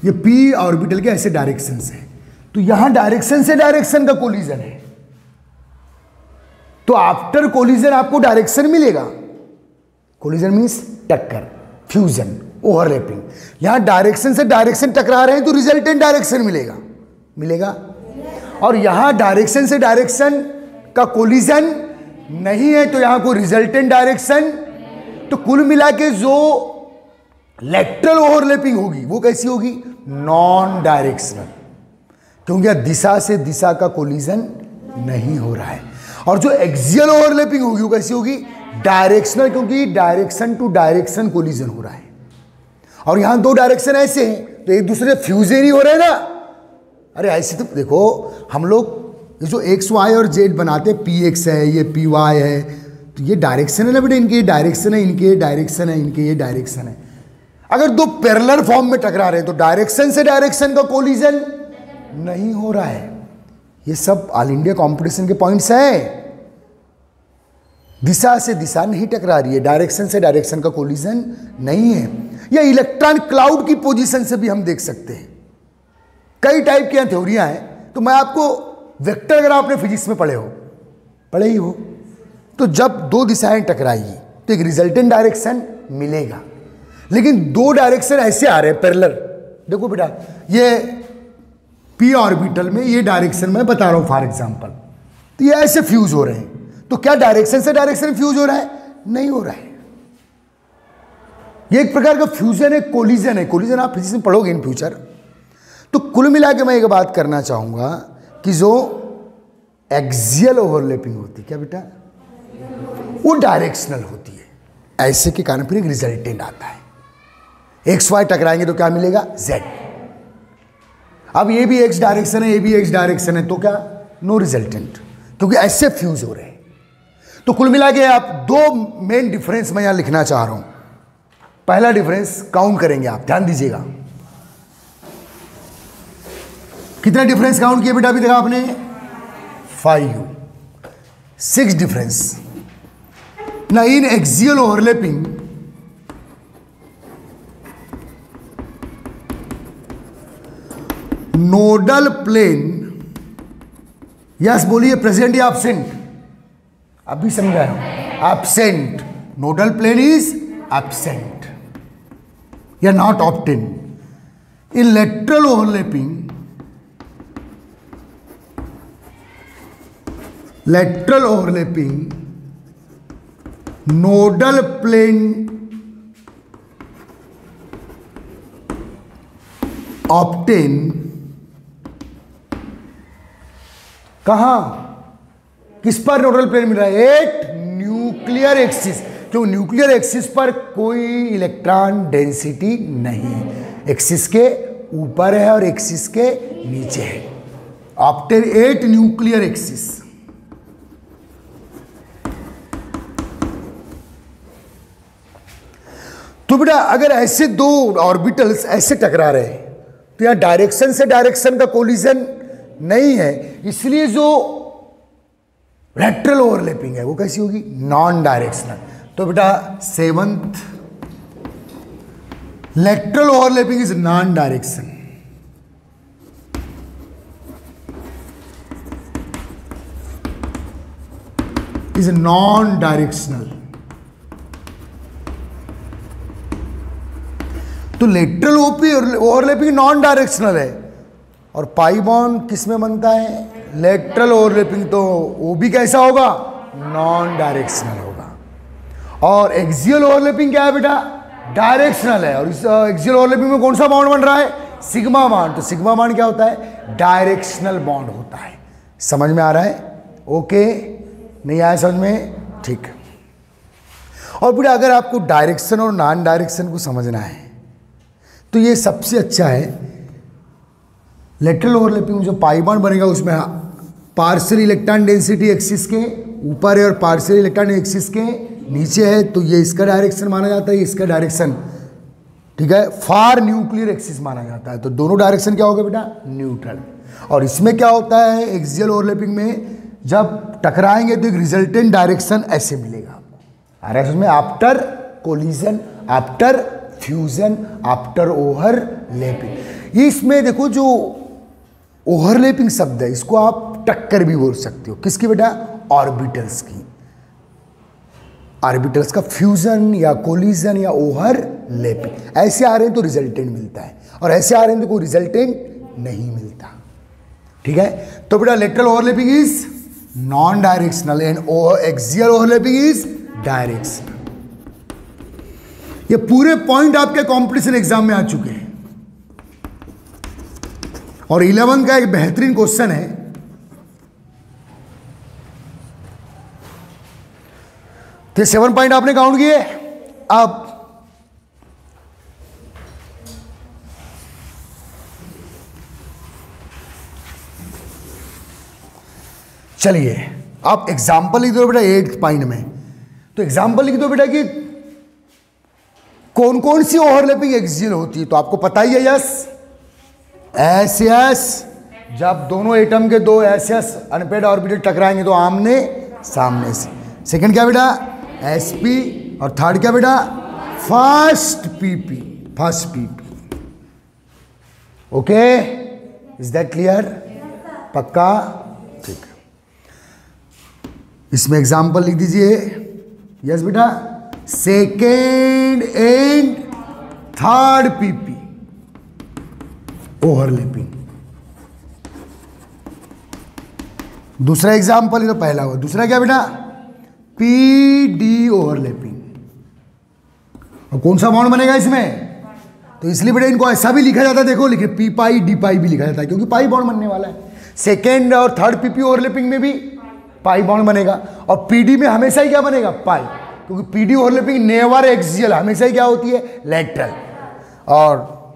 ये पी ऑर्बिटल के ऐसे डायरेक्शन से, तो यहां डायरेक्शन से डायरेक्शन का कोलिजन है, तो आफ्टर कोलिजन आपको डायरेक्शन मिलेगा। कोलिजन मींस टक्कर, फ्यूजन, ओवरलैपिंग। यहां डायरेक्शन से डायरेक्शन टकरा रहे हैं तो रिजल्टेंट डायरेक्शन मिलेगा। और यहां डायरेक्शन से डायरेक्शन का कोलिजन नहीं है, तो यहां कोई रिजल्टेंट डायरेक्शन। तो कुल मिला के जो लेटरल ओवरलैपिंग होगी वो कैसी होगी? नॉन डायरेक्शनल, क्योंकि दिशा से दिशा का कोलिजन नहीं हो रहा है। और जो एक्सियल ओवरलैपिंग होगी वो कैसी होगी? डायरेक्शनल, क्योंकि डायरेक्शन टू डायरेक्शन कोलिजन हो रहा है। और यहां दो डायरेक्शन ऐसे हैं तो एक दूसरे से फ्यूजन ही हो रहे हैं ना। अरे ऐसे तो देखो, हम लोग ये जो एक्स वाई और जेड बनाते हैं, पी एक्स है, ये पी वाई है, तो ये डायरेक्शन है ना बेटे, इनके ये डायरेक्शन है, इनके ये डायरेक्शन है, इनके ये डायरेक्शन है। अगर दो पैरेलल फॉर्म में टकरा रहे हैं तो डायरेक्शन से डायरेक्शन का कोलिजन नहीं हो रहा है। ये सब ऑल इंडिया कंपटीशन के पॉइंट्स हैं। दिशा से दिशा नहीं टकरा रही है, डायरेक्शन से डायरेक्शन का कोलिजन नहीं है। या इलेक्ट्रॉन क्लाउड की पोजीशन से भी हम देख सकते हैं। कई टाइप की थ्योरियां हैं, तो मैं आपको वेक्टर, अगर आपने फिजिक्स में पढ़े ही हो, तो जब दो दिशाएं टकराएगी तो एक रिजल्टेंट डायरेक्शन मिलेगा। लेकिन दो डायरेक्शन ऐसे आ रहे हैं पैरेलल, देखो बेटा, ये पी ऑर्बिटल में ये डायरेक्शन मैं बता रहा हूं फॉर एग्जांपल, तो ये ऐसे फ्यूज हो रहे हैं, तो क्या डायरेक्शन से डायरेक्शन फ्यूज हो रहा है? नहीं हो रहा है। ये एक प्रकार का फ्यूजन है, कोलिजन है। कोलिजन आप फिजिक्स में पढ़ोगे इन फ्यूचर। तो कुल मिला के मैं एक बात करना चाहूंगा कि जो एक्सियल ओवरलैपिंग होती है, क्या बेटा, वो डायरेक्शनल होती है। ऐसे के कारण फिर एक रिजल्टेंट आता है। एक्स वाई टकराएंगे तो क्या मिलेगा? जेड। अब ये भी एक्स डायरेक्शन है, ये भी एक्स डायरेक्शन है, तो क्या? नो रिजल्टेंट, क्योंकि ऐसे फ्यूज हो रहे हैं। तो कुल मिला के आप दो मेन डिफरेंस मैं यहां लिखना चाह रहा हूं। पहला डिफरेंस काउंट करेंगे आप, ध्यान दीजिएगा। कितने डिफरेंस काउंट किए बेटा अभी तक आपने? 5। 6 डिफरेंस। ना in axial overlapping nodal plane, yes बोलिए, प्रेजेंट या एब्सेंट? अभी समझा है, absent. Nodal plane is absent या not obtain in lateral overlapping. Lateral overlapping nodal plane obtain कहां, किस पर नोडल प्लेन मिल रहा है? At nuclear axis. क्यों? न्यूक्लियर एक्सिस पर कोई इलेक्ट्रॉन डेंसिटी नहीं, एक्सिस के ऊपर है और एक्सिस के नीचे है। Obtain at nuclear axis. तो बेटा अगर ऐसे दो ऑर्बिटल्स ऐसे टकरा रहे हैं तो यहां डायरेक्शन से डायरेक्शन का कोलिजन नहीं है, इसलिए जो लेटरल ओवरलैपिंग है वो कैसी होगी? Non directional. तो बेटा 7th, lateral overlapping is non direction. Is non directional. तो लेटरल ओवरलैपिंग नॉन डायरेक्शनल है, और पाई बॉन्ड किस में बनता है? Lateral overlapping. तो वो भी कैसा होगा? नॉन डायरेक्शनल होगा। और एक्सियल ओवरलैपिंग क्या है बेटा? डायरेक्शनल है। और इस एक्सियल ओवरलैपिंग में कौन सा बॉन्ड बन रहा है? Sigma bond. तो सिग्मा बॉन्ड क्या होता है? डायरेक्शनल बॉन्ड होता है। समझ में आ रहा है? ओके, नहीं आया समझ में? ठीक। और बेटा अगर आपको डायरेक्शन और नॉन डायरेक्शन को समझना है तो ये सबसे अच्छा है। लेटरल ओवरलैपिंग में जो पाई बॉन्ड बनेगा उसमें पार्शियल इलेक्ट्रॉन डेंसिटी एक्सिस के ऊपर है और पार्शियल इलेक्ट्रॉन एक्सिस के नीचे है, तो ये इसका डायरेक्शन माना जाता है, इसका डायरेक्शन, ठीक है, फार न्यूक्लियर एक्सिस माना जाता है। तो दोनों डायरेक्शन क्या होगा बेटा? न्यूट्रल। और इसमें क्या होता है? एक्सियल ओवरलैपिंग में जब टकराएंगे तो एक रिजल्टेंट डायरेक्शन ऐसे मिलेगा आपको। आ रहा है उसमें? After collision, after fusion, after overlapping. इसमें देखो जो ओवरलैपिंग शब्द है इसको आप टक्कर भी बोल सकते हो। किसकी बेटा? ऑर्बिटल्स की। ऑर्बिटल्स का फ्यूजन या कोलिजन या ओवरलैपिंग। ऐसे आ रहे हैं तो रिजल्टेंट मिलता है, और ऐसे आ रहे हैं तो कोई रिजल्टेंट नहीं मिलता। ठीक है, तो बेटा lateral overlapping is non directional and axial overlapping is directional. ये पूरे पॉइंट आपके कॉम्पिटिशन एग्जाम में आ चुके हैं। और 11 का एक बेहतरीन क्वेश्चन है, तो 7 पॉइंट आपने काउंट किए। अब चलिए आप एग्जाम्पल लिख दो बेटा 8th पॉइंट में। तो एग्जाम्पल लिख दो बेटा कि कौन कौन सी ओवरलैपिंग एक्सियल होती है। तो आपको पता ही है, यस, एस एस, जब दोनों एटम के दो एस एस अनपेड ऑर्बिटल टकराएंगे तो आमने सामने से। सेकंड क्या बेटा? S P. और थर्ड क्या बेटा? First PP, first PP. Okay, is that clear? पक्का? ठीक है, इसमें एग्जाम्पल लिख दीजिए। यस बेटा, second and third PP overlapping. दूसरा एग्जाम्पल, ये तो पहला हुआ। दूसरा क्या बेटा? P D overlapping. और कौन सा बॉन्ड बनेगा इसमें? तो इसलिए बेटा इनको ऐसा भी लिखा जाता है, देखो लिखे पी पाई डी पाई भी लिखा जाता है, क्योंकि पाई बॉन्ड बनने वाला है। सेकेंड और थर्ड पीपी ओवरलैपिंग में भी पाई बॉन्ड बनेगा, और पीडी में हमेशा ही क्या बनेगा? पाई, क्योंकि पीडी ओवरलैपिंग नेवर एक्सियल, हमेशा ही क्या होती है? लैटरल। और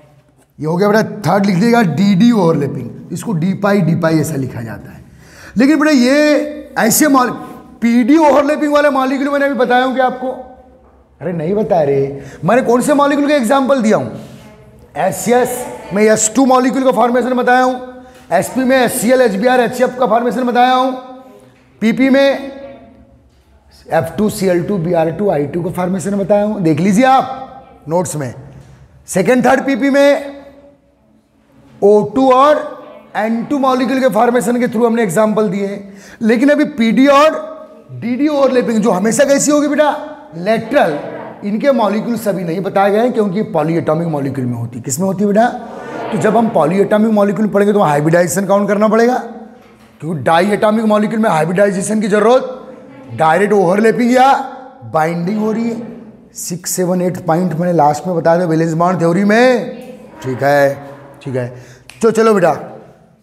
ये हो गया बेटा, थर्ड लिख दीजिएगा डी ओवरलैपिंग, इसको डी पाई ऐसा लिखा जाता है। लेकिन बेटा ये ऐसे पीडी ओवरलैपिंग वाले मॉलिक्यूल मैंने अभी बताया हूं क्या आपको? अरे नहीं बताया रे, मैंने कौन से मॉलिक्यूल का एग्जांपल दिया हूं? एसएस में S2 मॉलिक्यूल का फॉर्मेशन बताया हूं, एसपी में HCl HBr HF का फॉर्मेशन बताया हूं, पीपी में F2Cl2 Br2 I2 का फॉर्मेशन बताया हूं, देख लीजिए आप नोट्स में। सेकेंड थर्ड पीपी में O2 और N2 मॉलिक्यूल के फॉर्मेशन के थ्रू हमने एग्जांपल दिए। लेकिन अभी पीडी और डीडी ओवरलैपिंग जो हमेशा कैसी होगी बेटा? लेटरल। इनके मॉलिक्यूल सभी नहीं बताए गए हैं, क्योंकि पॉलीएटॉमिक मॉलिक्यूल में होती है। किस में होती है बेटा? तो जब हम पॉलीएटॉमिक मॉलिक्यूल पढ़ेंगे तो हाइब्रिडाइजेशन काउंट करना पड़ेगा, क्योंकि डाई एटॉमिक मॉलिक्यूल में हाइब्रिडाइजेशन की जरूरत, डायरेक्ट ओवरलैपिंग या बाइंडिंग हो रही है। 6, 7, 8 पॉइंट मैंने लास्ट में बताया था वैलेंस बॉन्ड थ्योरी में। ठीक है, ठीक है। तो चलो बेटा,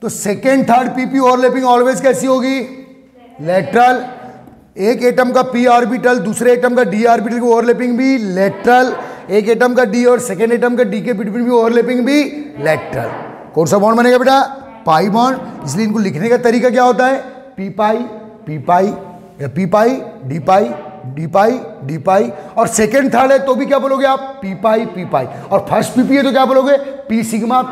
तो second third PP overlapping always कैसी होगी? लेटरल। एक एटम का पी ऑर्बिटल दूसरे एटम का डी ऑर्बिटल की ओवरलैपिंग भी लेटरल, एक एटम का डी और सेकेंड एटम का डी के बिटवीन भी ओवरलैपिंग भी लेटरल। कौन सा बॉन्ड बनेगा बेटा? Pi bond. इसलिए इनको लिखने का तरीका क्या होता है? पी पाई या पी पाई डी पाई डी पाई डी पाई। और सेकेंड थर्ड है तो भी क्या बोलोगे आप? पी पाई। और फर्स्ट पीपी है तो क्या बोलोगे? P sigma.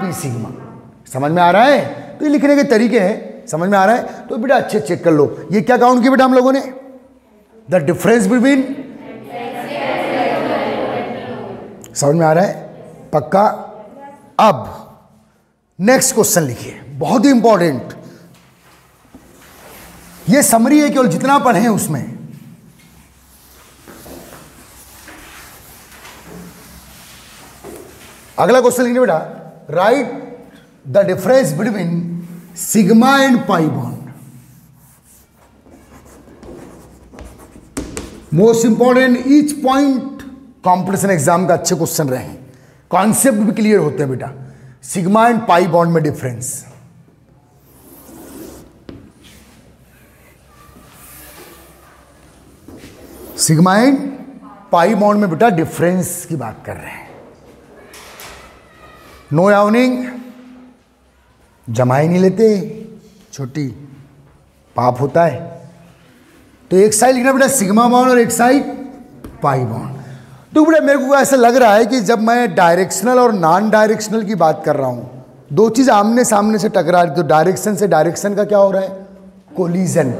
समझ में आ रहा है? तो ये लिखने के तरीके हैं, समझ में आ रहा है? तो बेटा अच्छे चेक कर लो। ये क्या काउंट किया बेटा हम लोगों ने? द डिफरेंस बिटवीन, समझ में आ रहा है? पक्का। अब नेक्स्ट क्वेश्चन लिखिए, बहुत ही इंपॉर्टेंट। ये समरी है, केवल जितना पढ़े हैं उसमें। अगला क्वेश्चन लिखिए बेटा, right the difference between sigma and pi bond. Most important each point competition exam का अच्छे क्वेश्चन रहे हैं, कॉन्सेप्ट भी क्लियर होते हैं बेटा। सिग्मा एंड पाई बॉन्ड में difference, sigma and pi bond में बेटा डिफरेंस की बात कर रहे हैं। नो आयोनिंग, जमा ही नहीं लेते, छोटी पाप होता है। तो एक साइड लिखना बेटा सिग्मा बॉन्ड और एक साइड पाई बॉन्ड। तो बेटा मेरे को ऐसा लग रहा है कि जब मैं डायरेक्शनल और नॉन डायरेक्शनल की बात कर रहा हूं, दो चीज़ आमने सामने से टकरा रही, तो डायरेक्शन से डायरेक्शन का क्या हो रहा है? कोलिजन,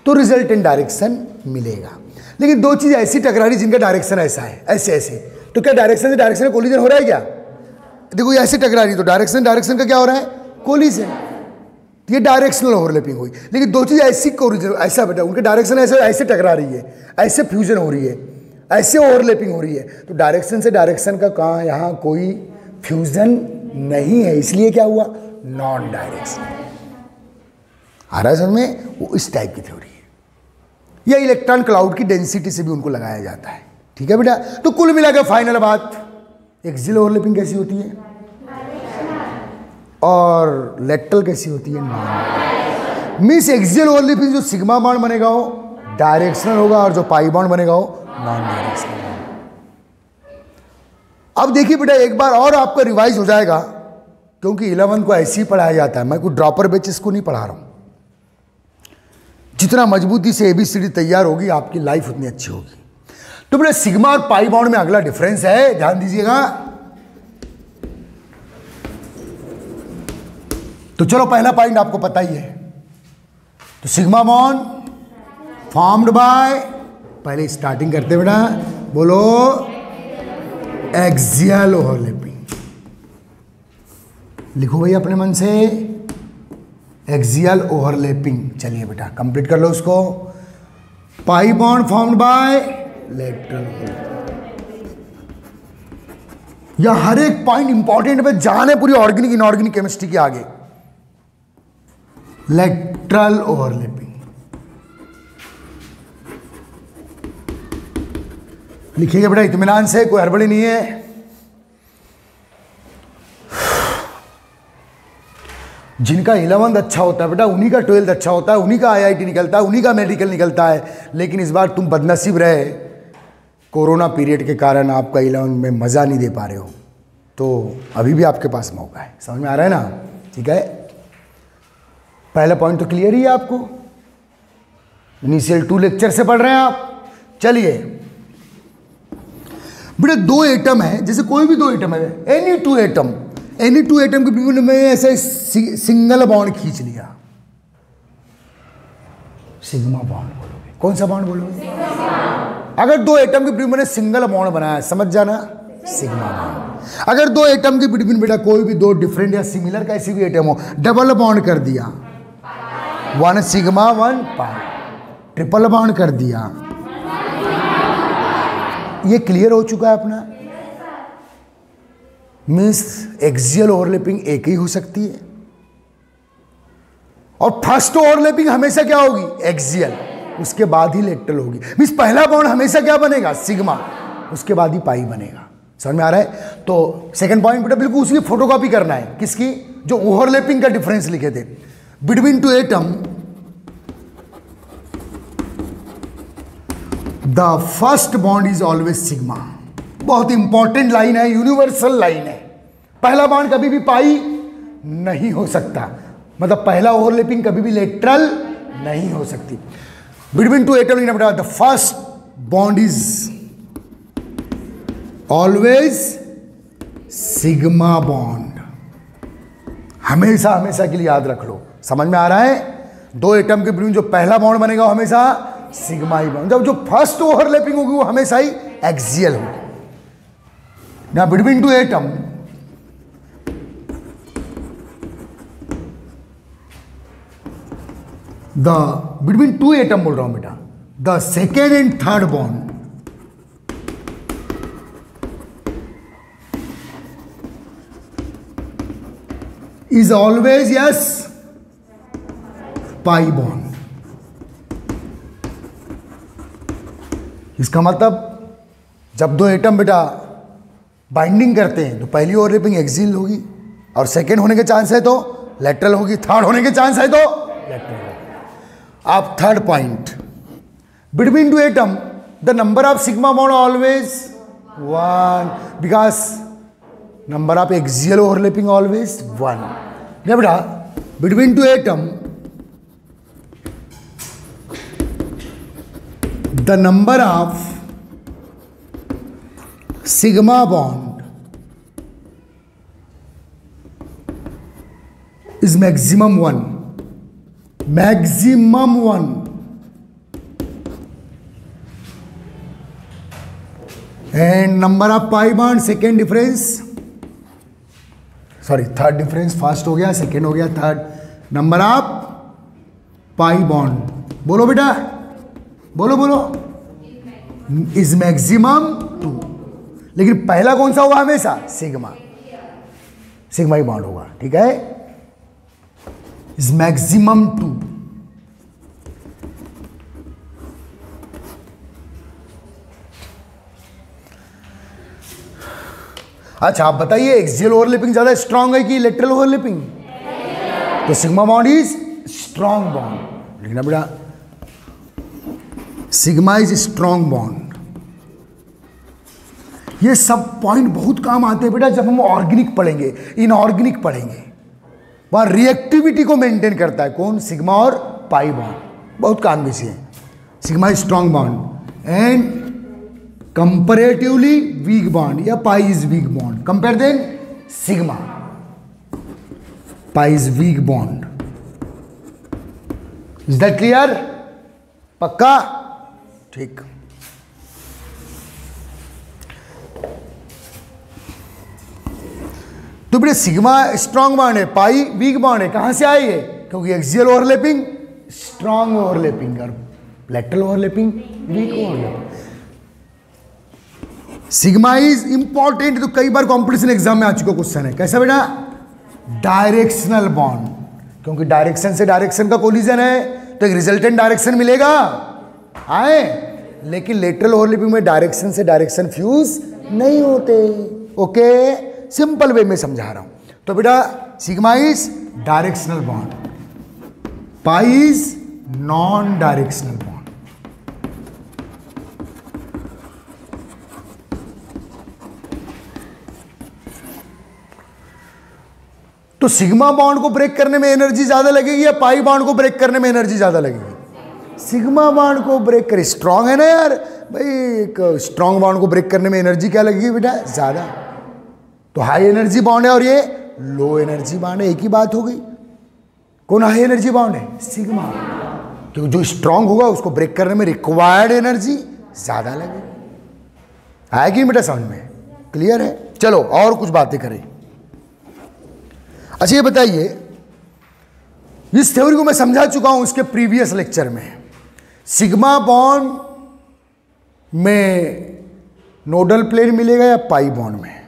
तो रिजल्ट इन डायरेक्शन मिलेगा। लेकिन दो चीज़ ऐसी टकरा रही जिनका डायरेक्शन ऐसा है, ऐसे, तो क्या डायरेक्शन से डायरेक्शन का कोलिजन हो रहा है क्या? देखो ये ऐसे टकरा रही, तो डायरेक्शन डायरेक्शन का क्या हो रहा है? कोलिजन। ये डायरेक्शनल ओवरलैपिंग हुई। लेकिन दो चीज़ ऐसी कोलिजन, ऐसा बेटा उनके डायरेक्शन ऐसे टकरा रही है, ऐसे फ्यूजन हो रही है, ऐसे ओवरलैपिंग हो रही है। तो डायरेक्शन से डायरेक्शन का कहाँ यहाँ कोई फ्यूजन नहीं है, इसलिए क्या हुआ? Non direction. आ रहा है समझ में? वो इस टाइप की थ्योरी है। या इलेक्ट्रॉन क्लाउड की डेंसिटी से भी उनको लगाया जाता है। ठीक है बेटा। तो कुल मिलाकर फाइनल बात, एक्सियल ओवरलैपिंग कैसी होती है और लेटरल कैसी होती है? नॉन। मींस एक्सियल ओवरलैपिंग जो सिग्मा बॉन्ड बनेगा वो डायरेक्शनल होगा और जो पाई बॉन्ड बनेगा वो नॉन डायरेक्शनल। अब देखिए बेटा एक बार और आपका रिवाइज हो जाएगा, क्योंकि 11 को ऐसे ही पढ़ाया जाता है। मैं कोई ड्रॉपर बैचेस को नहीं पढ़ा रहा हूं। जितना मजबूती से ABCD तैयार होगी आपकी लाइफ उतनी अच्छी होगी। तो बेटा सिग्मा और पाई बॉन्ड में अगला डिफरेंस है, ध्यान दीजिएगा। तो चलो पहला पॉइंट आपको पता ही है। तो सिग्मा बॉन्ड फॉर्म्ड बाय, पहले स्टार्टिंग करते बेटा, बोलो एक्सियल ओवरलैपिंग। लिखो भाई अपने मन से, एक्सियल ओवरलैपिंग। चलिए बेटा कंप्लीट कर लो उसको। Pi bond formed by lateral. यह हर एक पॉइंट इंपॉर्टेंट है, जान है पूरी ऑर्गेनिक इनऑर्गेनिक केमिस्ट्री के आगे। लेटरल ओवरलैपिंग, लिखिएगा बेटा इत्मीनान से, कोई हड़बड़ी नहीं है। जिनका 11th अच्छा होता है बेटा, उन्हीं का 12th अच्छा होता है, उन्हीं का IIT निकलता है, उन्हीं का मेडिकल निकलता है। लेकिन इस बार तुम बदनसीब रहे, कोरोना पीरियड के कारण आपका 11th में मज़ा नहीं दे पा रहे हो, तो अभी भी आपके पास मौका है। समझ में आ रहा है ना? ठीक है, पहला पॉइंट तो क्लियर ही है आपको। इनिशियल 2 लेक्चर से पढ़ रहे हैं आप। चलिए बेटा, 2 एटम है, जैसे कोई भी 2 एटम है, एनी टू एटम के बीच में ऐसे सिंगल बॉन्ड खींच लिया, सिग्मा बॉन्ड बोलोगे। कौन सा बॉन्ड बोलोगे? अगर 2 एटम के बीच में सिंगल बॉन्ड बनाया, समझ जाना, सिग्मा बॉन्ड। अगर 2 एटम के बीच में बेटा कोई भी 2 डिफरेंट या सिमिलर कैसी भी एटम हो, डबल बॉन्ड कर दिया, 1 सिग्मा 1 पाई, ट्रिपल बॉन्ड कर दिया, ये क्लियर हो चुका है अपना। मीन्स एक्सियल ओवरलैपिंग एक ही हो सकती है, और फर्स्ट ओवरलैपिंग हमेशा क्या होगी? एक्सियल, उसके बाद ही लेटरल होगी। मीन्स पहला बॉन्ड हमेशा क्या बनेगा? सिग्मा, उसके बाद ही पाई बनेगा। समझ में आ रहा है? तो सेकंड पॉइंट बेटा बिल्कुल उसकी फोटोकॉपी करना है। किसकी? जो ओवरलैपिंग का डिफरेंस लिखे थे between 2 atom, the first bond is always sigma. बहुत इंपॉर्टेंट लाइन है, यूनिवर्सल लाइन है। पहला बॉन्ड कभी भी पाई नहीं हो सकता, मतलब पहला ओवरलैपिंग कभी भी लेटरल नहीं हो सकती। बिटवीन 2 एटम लिखना बेटा, the first bond is always sigma bond. हमेशा हमेशा के लिए याद रख लो। समझ में आ रहा है? 2 एटम के बीच में जो पहला बॉन्ड बनेगा वो हमेशा सिग्मा ही बॉन्ड, जब जो फर्स्ट ओवरलैपिंग होगी वो हमेशा ही एक्सियल होगी। Now between 2 atom, between 2 atom बोल रहा हूं बेटा, the second and third bond is always yes pi bond। इसका मतलब जब 2 एटम बेटा बाइंडिंग करते हैं तो पहली ओवरलैपिंग एक्सियल होगी, और सेकेंड होने के चांस है तो लेटरल होगी, थर्ड होने के चांस है तो लेटरल होगी। आप third point, between 2 atom the number of sigma bond always 1, because number of axial overlapping always 1। क्या बेटा? Between 2 atom the number of sigma bond is maximum 1, maximum 1, and number of pi bond, second difference, sorry third difference, first हो गया, second हो गया, third, number of pi bond, बोलो बेटा, बोलो बोलो, is maximum 2। लेकिन पहला कौन सा होगा? हमेशा सिग्मा, सिग्मा ही बॉन्ड होगा। ठीक है, इज मैक्सिमम 2। अच्छा आप बताइए, एक्सियल ओवरलैपिंग ज्यादा स्ट्रांग है कि लेटरल ओवरलैपिंग? तो sigma bond is strong bond. लिखना बेटा, सिग्मा इज स्ट्रांग बॉन्ड। ये सब पॉइंट बहुत काम आते हैं बेटा जब हम ऑर्गेनिक पढ़ेंगे, इनऑर्गेनिक पढ़ेंगे। वहां रिएक्टिविटी को मेंटेन करता है कौन? सिग्मा और पाई बॉन्ड। बहुत काम वैसे है। Sigma is strong bond and comparatively weak bond, या pi is weak bond. Compare then sigma, pi is weak bond. Is that clear? पक्का? ठीक। तो बेटे सिग्मा स्ट्रांग बॉन्ड है, पाई वीक बॉन्ड है। कहां से आई है? क्योंकि एक्सियल ओवरलैपिंग स्ट्रांग ओवरलैपिंग और lateral overlapping weak overlapping. Sigma is important, तो कई बार कॉम्पिटिशन एग्जाम में आ चुका क्वेश्चन है। कैसा बेटा? डायरेक्शनल बॉन्ड, क्योंकि डायरेक्शन से डायरेक्शन का कोलिजन है तो एक रिजल्टेंट डायरेक्शन मिलेगा। आए लेकिन लेटरल ओवरलैपिंग में डायरेक्शन से डायरेक्शन फ्यूज नहीं होते। ओके, सिंपल वे में समझा रहा हूं। तो बेटा sigma is directional bond, pi is non directional bond. तो सिग्मा बॉन्ड को ब्रेक करने में एनर्जी ज्यादा लगेगी या पाई बॉन्ड को ब्रेक करने में एनर्जी ज्यादा लगेगी? सिग्मा बॉन्ड को ब्रेक कर, स्ट्रांग है ना यार भाई, एक स्ट्रांग बॉन्ड को ब्रेक करने में एनर्जी क्या लगेगी बेटा? ज्यादा। तो हाई एनर्जी बॉन्ड है और ये लो एनर्जी बॉन्ड है, एक ही बात हो गई। कौन हाई एनर्जी बॉन्ड है? सिग्मा। क्योंकि जो स्ट्रांग होगा उसको ब्रेक करने में रिक्वायर्ड एनर्जी ज्यादा लगेगी। आएगी बेटा समझ में? क्लियर है? चलो और कुछ बातें करें। अच्छा ये बताइए, इस थ्योरी को मैं समझा चुका हूं इसके प्रीवियस लेक्चर में। सिग्मा बॉन्ड में नोडल प्लेन मिलेगा या पाई बॉन्ड में?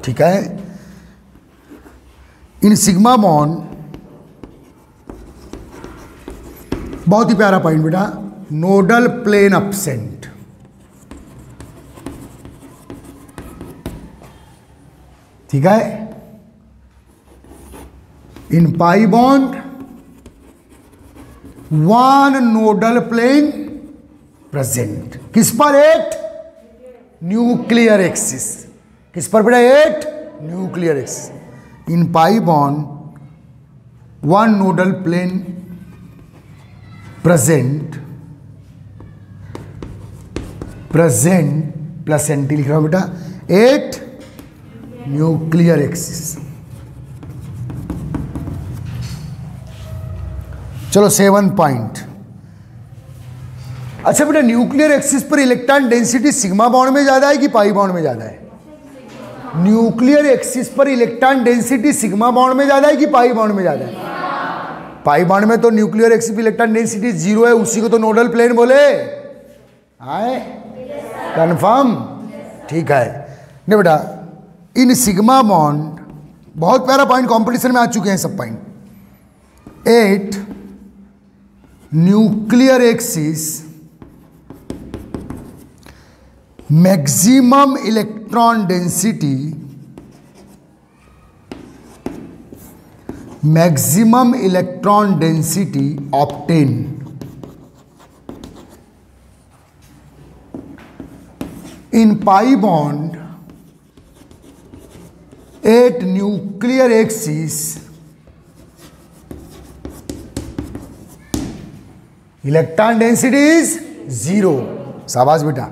ठीक है। इन सिग्मा बॉन्ड, बहुत ही प्यारा पॉइंट बेटा, नोडल प्लेन एब्सेंट। ठीक है। In pi bond one nodal plane present. किस पर? At nuclear axis. किस पर बेटा? At nuclear axis. In pi bond one nodal plane present plus anti लिख रहा हूं बेटा, एट न्यूक्लियर एक्सिस। चलो 7 पॉइंट। अच्छा बेटा, न्यूक्लियर एक्सिस पर इलेक्ट्रॉन डेंसिटी सिग्मा बॉन्ड में ज्यादा है कि पाई बॉन्ड में ज्यादा है? न्यूक्लियर एक्सिस पर इलेक्ट्रॉन डेंसिटी सिग्मा बॉन्ड में ज्यादा है कि पाई बॉन्ड में ज्यादा है? पाई बॉन्ड में तो न्यूक्लियर एक्सिस पर इलेक्ट्रॉन डेंसिटी 0 है, उसी को तो नोडल प्लेन बोले। आए कंफर्म? ठीक है। नहीं बेटा, इन सिग्मा बॉन्ड, बहुत प्यारा पॉइंट, कॉम्पिटिशन में आ चुके हैं सब point. 8 nuclear axis maximum electron density, maximum electron density obtain in pi bond at nuclear axis electron density is 0। शाबाश बेटा,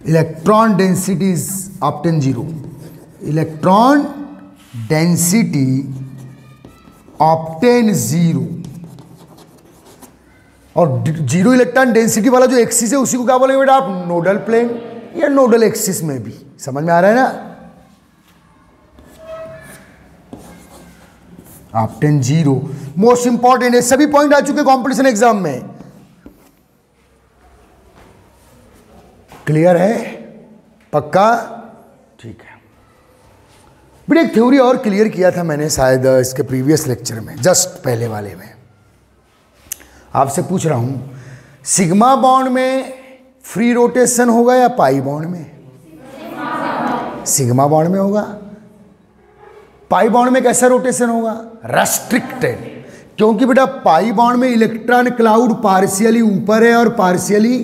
electron density is obtain 0। Electron density obtain 0। और 0 electron density वाला जो एक्सिस है उसी को क्या बोलेंगे बेटा आप? नोडल प्लेन या नोडल एक्सिस में भी। समझ में आ रहा है ना? ऑब्टेन 0 मोस्ट इंपॉर्टेंट है। सभी पॉइंट आ चुके कॉम्पिटिशन एग्जाम में। क्लियर है? पक्का? ठीक है बेटा। एक थ्योरी और क्लियर किया था मैंने शायद इसके प्रीवियस लेक्चर में, जस्ट पहले वाले में। आपसे पूछ रहा हूं, सिग्मा बॉन्ड में फ्री रोटेशन होगा या पाई बॉन्ड में? सिग्मा बॉन्ड में होगा। पाई बॉन्ड में कैसा रोटेशन होगा? रेस्ट्रिक्टेड। क्योंकि बेटा पाई बॉन्ड में इलेक्ट्रॉन क्लाउड पार्शियली ऊपर है और पार्शियली,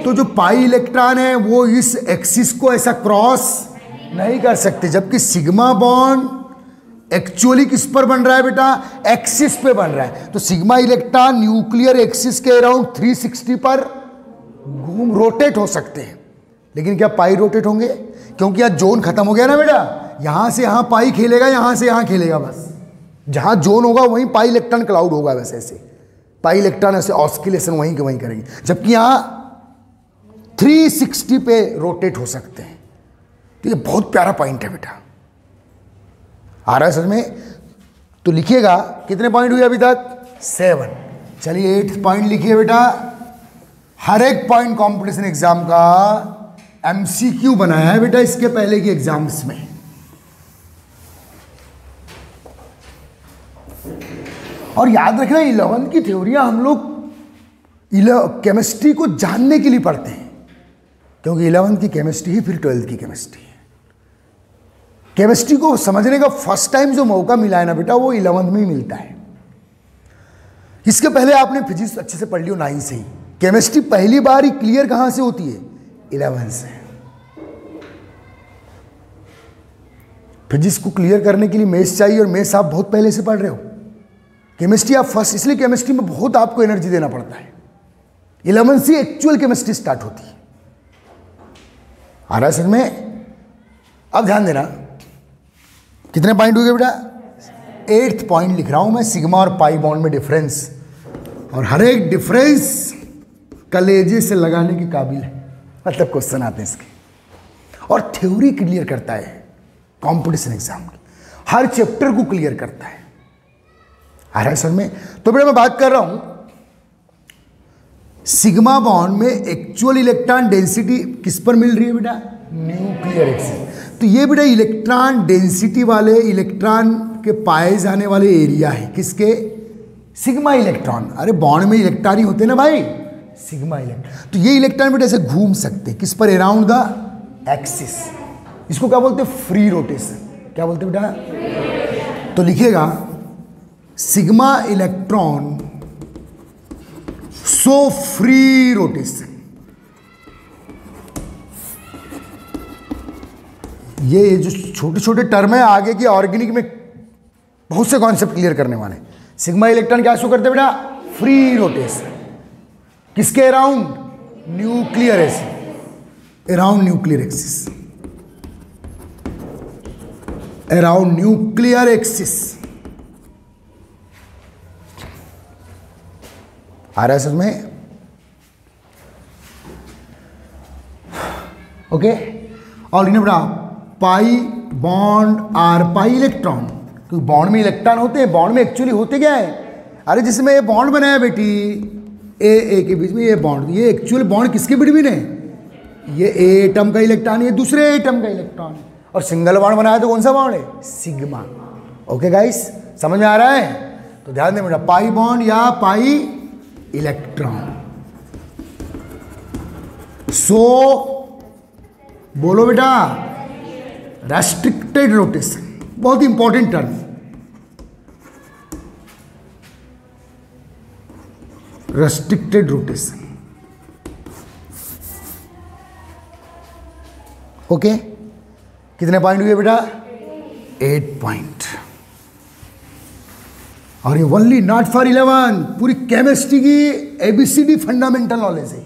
तो जो पाई इलेक्ट्रॉन है वो इस एक्सिस को ऐसा क्रॉस नहीं कर सकते। जबकि सिग्मा बॉन्ड एक्चुअली किस पर बन रहा है बेटा? एक्सिस पे बन रहा है। तो सिग्मा इलेक्ट्रॉन न्यूक्लियर एक्सिस के अराउंड 360 पर रोटेट हो सकते हैं। लेकिन क्या पाई रोटेट होंगे? क्योंकि यहां जोन खत्म हो गया ना बेटा, यहां से यहां पाई खेलेगा, यहां से यहां खेलेगा। बस जहां जोन होगा वहीं पाई इलेक्ट्रॉन क्लाउड होगा। वैसे ऐसे पाई इलेक्ट्रॉन ऐसे ऑस्किलेशन वहीं के वहीं करेंगे, जबकि यहां 360 पे रोटेट हो सकते हैं। तो ये बहुत प्यारा पॉइंट है बेटा। आ रहा है समझ में? तो लिखिएगा, कितने पॉइंट हुए अभी तक? 7। चलिए 8th पॉइंट लिखिए बेटा। हर एक पॉइंट कंपटीशन एग्जाम का एमसीक्यू बनाया है बेटा इसके पहले की एग्जाम्स में। और याद रखना 11th की थ्योरियां हम लोग केमिस्ट्री को जानने के लिए पढ़ते हैं, क्योंकि 11th की केमिस्ट्री ही फिर 12th की केमिस्ट्री है। केमिस्ट्री को समझने का फर्स्ट टाइम जो मौका मिला है ना बेटा, वो 11th में ही मिलता है। इसके पहले आपने फिजिक्स अच्छे से पढ़ लियो 9 से ही। केमिस्ट्री पहली बार ही क्लियर कहां से होती है? 11 से। फिजिक्स को क्लियर करने के लिए मैथ्स चाहिए, और मैथ्स आप बहुत पहले से पढ़ रहे हो। केमिस्ट्री आप फर्स्ट, इसलिए केमिस्ट्री में बहुत आपको एनर्जी देना पड़ता है। 11 से एक्चुअल केमिस्ट्री स्टार्ट होती है। आ रहा है समझ में? अब ध्यान देना, कितने पॉइंट हो गए बेटा? 8th पॉइंट लिख रहा हूं मैं, सिग्मा और पाई बॉन्ड में डिफरेंस। और हर एक डिफरेंस कलेजे से लगाने के काबिल है, मतलब क्वेश्चन आते हैं इसके। और थ्योरी क्लियर करता है कंपटीशन एग्जाम की, हर चैप्टर को क्लियर करता है। आ रहा है सर में? तो बेटा मैं बात कर रहा हूं सिग्मा बॉन्ड में एक्चुअल इलेक्ट्रॉन डेंसिटी किस पर मिल रही है बेटा? Nuclear axis. तो ये बेटा इलेक्ट्रॉन डेंसिटी वाले, इलेक्ट्रॉन के पाए जाने वाले एरिया है किसके? Sigma electron. अरे बॉन्ड में इलेक्ट्रॉन ही होते ना भाई, सिग्मा इलेक्ट्रॉन। तो ये इलेक्ट्रॉन बेटा ऐसे घूम सकते हैं किस पर? Around the axis. इसको क्या बोलते हैं? Free rotation. क्या बोलते हैं बेटा? तो लिखिएगा sigma electron so free rotation. ये जो छोटे छोटे टर्म है, आगे की ऑर्गेनिक में बहुत से कॉन्सेप्ट क्लियर करने वाले। सिग्मा इलेक्ट्रॉन क्या शो करते हैं बेटा? Free rotation. किसके around? Nuclear axis. Around nuclear axis, around nuclear axis. आ रहा है समझ में? ओके। और इन्हें बेटा pi bond are pi electron, क्योंकि बॉन्ड में इलेक्ट्रॉन होते हैं। बॉन्ड में एक्चुअली होते क्या है? अरे जिसमें ये बॉन्ड बनाया बेटी, ए के बीच में ये बॉन्ड, ये एक्चुअल बॉन्ड किसके बिटवीन है? ये ए एटम का इलेक्ट्रॉन, ये दूसरे एटम का इलेक्ट्रॉन। और सिंगल बॉन्ड बनाया तो कौन सा बॉन्ड है? सिग्मा। ओके गाइस, समझ में आ रहा है? तो ध्यान दें बेटा, पाई बॉन्ड या पाई इलेक्ट्रॉन। सो बोलो बेटा, रेस्ट्रिक्टेड रोटेशन, बहुत important term. Restricted rotation. Okay, कितने पॉइंट हुए बेटा? 8 पॉइंट। और ये ओनली नॉट फॉर 11, पूरी केमिस्ट्री की एबीसीडी फंडामेंटल नॉलेज है।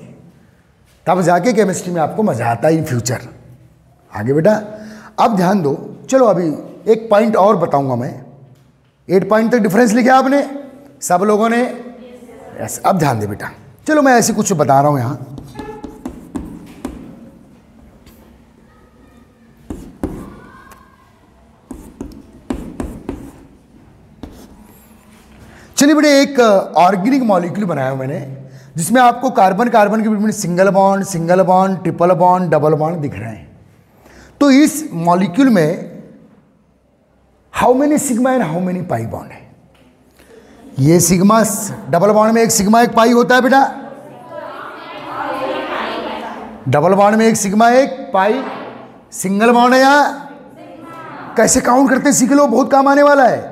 तब जाके केमिस्ट्री में आपको मजा आता है इन फ्यूचर। आगे बेटा अब ध्यान दो, चलो अभी एक पॉइंट और बताऊंगा मैं। 8 पॉइंट तक डिफरेंस लिखा आपने सब लोगों ने? यस। अब ध्यान दे बेटा, चलो मैं ऐसे कुछ बता रहा हूं यहां। चलिए बेटे, एक ऑर्गेनिक मॉलिक्यूल बनाया हूं मैंने, जिसमें आपको कार्बन कार्बन के बीच में single bond, triple bond, double bond दिख रहे हैं। तो इस मॉलिक्यूल में how many sigma and how many pi bond है? ये सिग्मा, डबल बॉन्ड में एक सिग्मा एक पाई होता है बेटा। डबल बॉन्ड में एक सिग्मा एक पाई। सिंगल बॉन्ड है यहाँ कैसे काउंट करते हैं सीख लो, बहुत काम आने वाला है।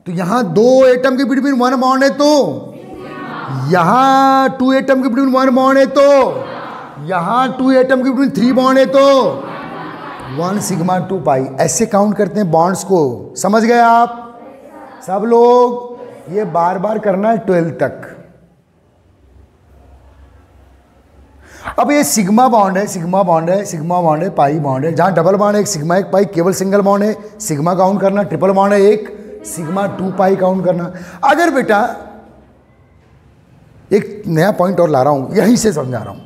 तो यहां 2 एटम के बिटवीन 1 बॉन्ड है, तो यहां 2 एटम के बिटवीन 1 बॉन्ड है, तो यहां 2 एटम के बिटवीन 3 बॉन्ड है, तो 1 सिग्मा 2 पाई। ऐसे काउंट करते हैं बॉन्ड्स को। समझ गए आप सब लोग? ये बार बार करना है 12 तक। अब ये सिग्मा बॉन्ड है, सिग्मा बॉन्ड है, सिग्मा बॉन्ड है, पाई बॉन्ड है। जहां डबल बॉन्ड है एक सिग्मा एक पाई, केवल सिंगल बॉन्ड है सिग्मा काउंट करना। ट्रिपल बॉन्ड है एक सिग्मा 2 पाई काउंट करना। अगर बेटा एक नया पॉइंट और ला रहा हूं, यहीं से समझा रहा हूं।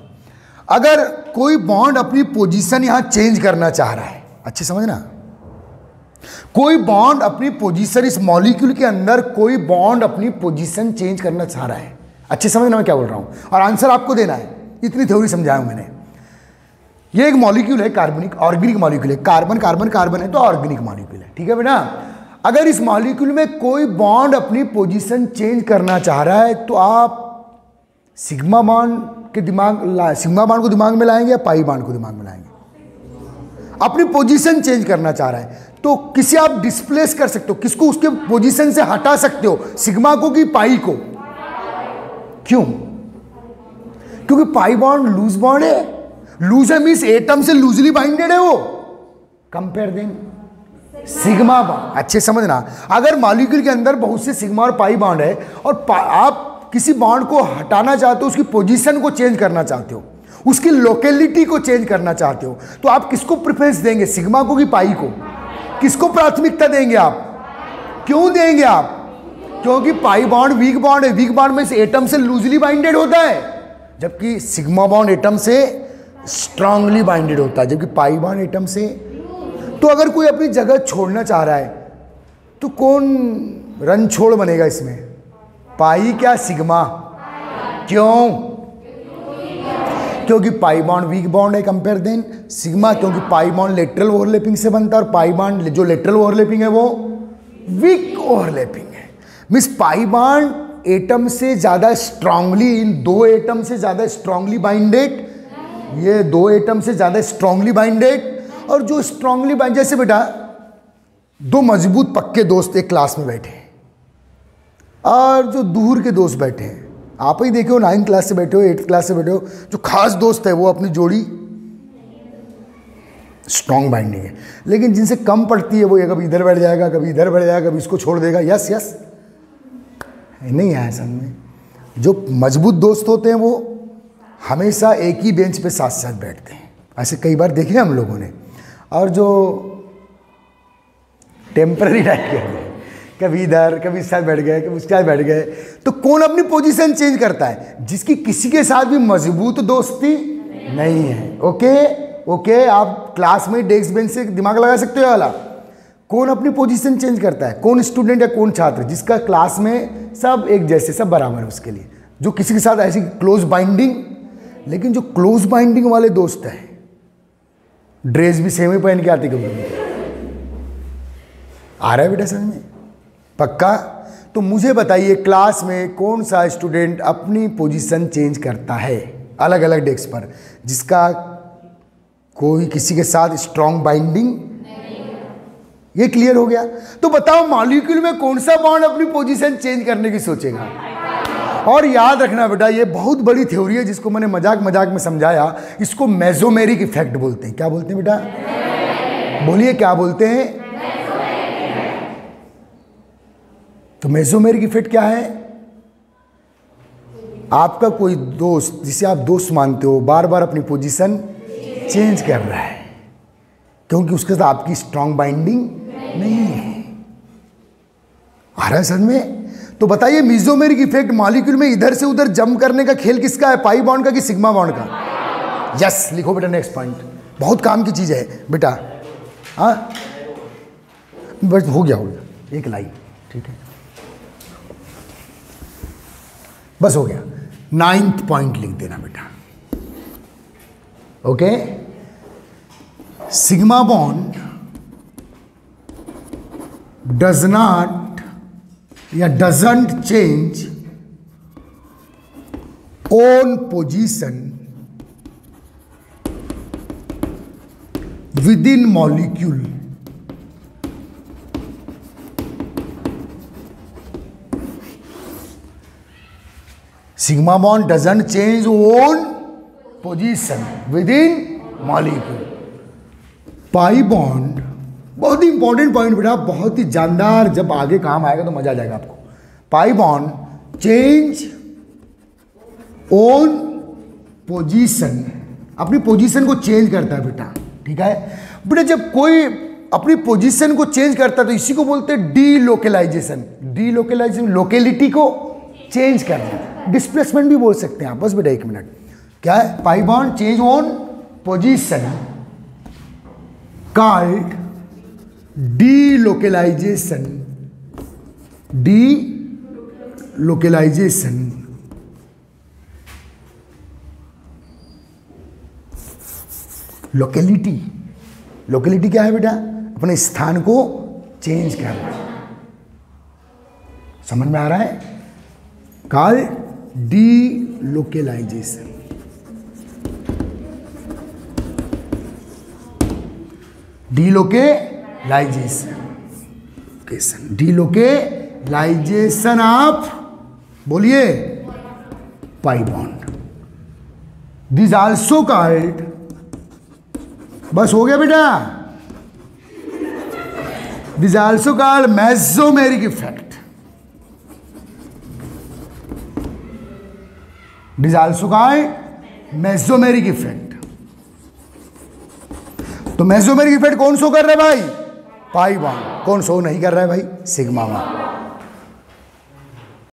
अगर कोई बॉन्ड अपनी पोजीशन यहां चेंज करना चाह रहा है, अच्छे समझना, कोई बॉन्ड अपनी पोजीशन, इस मॉलिक्यूल के अंदर कोई बॉन्ड अपनी पोजीशन चेंज करना चाह रहा है, अच्छे समझना मैं क्या बोल रहा हूं, और आंसर आपको देना है। इतनी थ्योरी समझाया मैंने। ये एक मॉलिक्यूल है, कार्बनिक ऑर्गेनिक मॉलिक्यूल है। कार्बन कार्बन कार्बन है तो ऑर्गेनिक मॉलिक्यूल है, ठीक है बेटा। अगर इस मॉलिक्यूल में कोई बॉन्ड अपनी पोजीशन चेंज करना चाह रहा है तो आप सिग्मा बॉन्ड के सिग्मा बॉन्ड को दिमाग में लाएंगे या पाई बॉन्ड को दिमाग में लाएंगे? अपनी पोजीशन चेंज करना चाह रहा है तो किसे आप डिस्प्लेस कर सकते हो, किसको उसके पोजीशन से हटा सकते हो, सिग्मा को कि पाई को? क्यों? क्योंकि पाई बॉन्ड लूज बॉन्ड है, लूज है मीन्स एटम से लूजली बाइंडेड है वो। कंपेयर देन सिग्मा बॉन्ड, अच्छे समझना, अगर मॉलिक्यूल के अंदर बहुत से सिग्मा और पाई बॉन्ड है और आप किसी बॉन्ड को हटाना चाहते हो, उसकी पोजीशन को चेंज करना चाहते हो, उसकी लोकेलिटी को चेंज करना चाहते हो, तो आप किसको प्रेफरेंस देंगे, सिग्मा को कि पाई को? किसको प्राथमिकता देंगे आप? क्यों देंगे आप? क्योंकि पाई बॉन्ड वीक बॉन्ड है, वीक बॉन्ड में से एटम से लूजली बाइंडेड होता है, जबकि सिग्मा बॉन्ड एटम से स्ट्रांगली बाइंडेड होता है, जबकि पाई बॉन्ड एटम से। तो अगर कोई अपनी जगह छोड़ना चाह रहा है तो कौन रन छोड़ बनेगा इसमें, पाई क्या सिग्मा? क्यों? क्योंकि पाई बॉन्ड वीक बॉन्ड है। कंपेयर देन सिग्मा, क्योंकि पाई बॉन्ड लेटरल ओवरलैपिंग से बनता है और पाई बॉन्ड जो लेटरल ओवरलैपिंग है वो वीक ओवरलैपिंग है। मींस पाई बॉन्ड एटम से ज्यादा स्ट्रांगली, इन दो एटम से ज्यादा स्ट्रांगली बाइंडेड, ये दो एटम से ज्यादा स्ट्रांगली बाइंडेड, और जो स्ट्रांगली बाइंड, जैसे बेटा दो मजबूत पक्के दोस्त एक क्लास में बैठे हैं और जो दूर के दोस्त बैठे हैं, आप ही देखे हो 9th क्लास से बैठे हो, 8th क्लास से बैठे हो, जो खास दोस्त है वो अपनी जोड़ी स्ट्रांग बाइंडिंग है, लेकिन जिनसे कम पड़ती है वो ये कभी इधर बैठ जाएगा, कभी इधर बैठ जाएगा, कभी इसको छोड़ देगा। यस यस, नहीं आया समझ में? जो मजबूत दोस्त होते हैं वो हमेशा एक ही बेंच पे साथ साथ बैठते हैं, ऐसे कई बार देखे हम लोगों ने। और जो टेम्पररी टाइप के, कभी इधर कभी इस साथ बैठ गए, कभी उसके साथ बैठ गए, तो कौन अपनी पोजीशन चेंज करता है? जिसकी किसी के साथ भी मजबूत दोस्ती नहीं है। ओके ओके, आप क्लास में डेस्क बेंच से दिमाग लगा सकते हो वाला। कौन अपनी पोजीशन चेंज करता है? कौन स्टूडेंट या कौन छात्र जिसका क्लास में सब एक जैसे, सब बराबर है उसके लिए, जो किसी के साथ ऐसी क्लोज बाइंडिंग। लेकिन जो क्लोज बाइंडिंग वाले दोस्त हैं, ड्रेस भी सेम ही पहन के आती, कभी आ रहा है बेटा समझ में? पक्का? तो मुझे बताइए क्लास में कौन सा स्टूडेंट अपनी पोजीशन चेंज करता है अलग अलग डेस्क पर, जिसका कोई किसी के साथ स्ट्रॉन्ग बाइंडिंग? ये क्लियर हो गया? तो बताओ मॉलिक्यूल में कौन सा बॉन्ड अपनी पोजीशन चेंज करने की सोचेगा? और याद रखना बेटा, ये बहुत बड़ी थ्योरी है जिसको मैंने मजाक मजाक में समझाया, इसको मेसोमेरिक इफेक्ट बोलते हैं। क्या बोलते हैं बेटा? बोलिए क्या बोलते हैं? तो मेसोमेरिक इफेक्ट क्या है? आपका कोई दोस्त जिसे आप दोस्त मानते हो बार बार अपनी पोजीशन चेंज कर रहा है, क्योंकि उसके साथ आपकी स्ट्रांग बाइंडिंग नहीं है। आ रहा है समझ में? तो बताइए मेसोमेरिक इफेक्ट मॉलिक्यूल में इधर से उधर जंप करने का खेल किसका है, पाई बॉन्ड का कि सिग्मा बॉन्ड का? यस, लिखो बेटा नेक्स्ट पॉइंट, बहुत काम की चीज है बेटा। हाँ बस हो गया एक लाइन, ठीक है बस हो गया। 9th पॉइंट लिख देना बेटा। Okay, sigma bond does not या doesn't change own position within molecule sigma bond doesn't change own position within molecule. Pi bond बहुत ही इंपॉर्टेंट पॉइंट बेटा, बहुत ही जानदार, जब आगे काम आएगा तो मजा आ जाएगा आपको। Pi bond change own position, अपनी पोजीशन को चेंज करता है बेटा, ठीक है बेटा। जब कोई अपनी पोजीशन को चेंज करता है तो इसी को बोलते हैं डीलोकेलाइजेशन। डीलोकेलाइजेशन लोकेलिटी को चेंज करना, डिस्प्लेसमेंट भी बोल सकते हैं आप। बस बेटा एक मिनट, क्या है? Pi bond change on position called delocalisation. Delocalisation locality, locality क्या है बेटा? अपने स्थान को चेंज करना। समझ में आ रहा है? Called delocalisation. Delocalisation of, बोलिए, pi bond. This also called, बस हो गया बेटा, this also called mesomeric effect. This also called mesomeric effect. तो मेसोमेरिक इफेक्ट कौन शो कर रहा है भाई? Pi bond. कौन शो नहीं कर रहा है भाई? सिग्मा 1।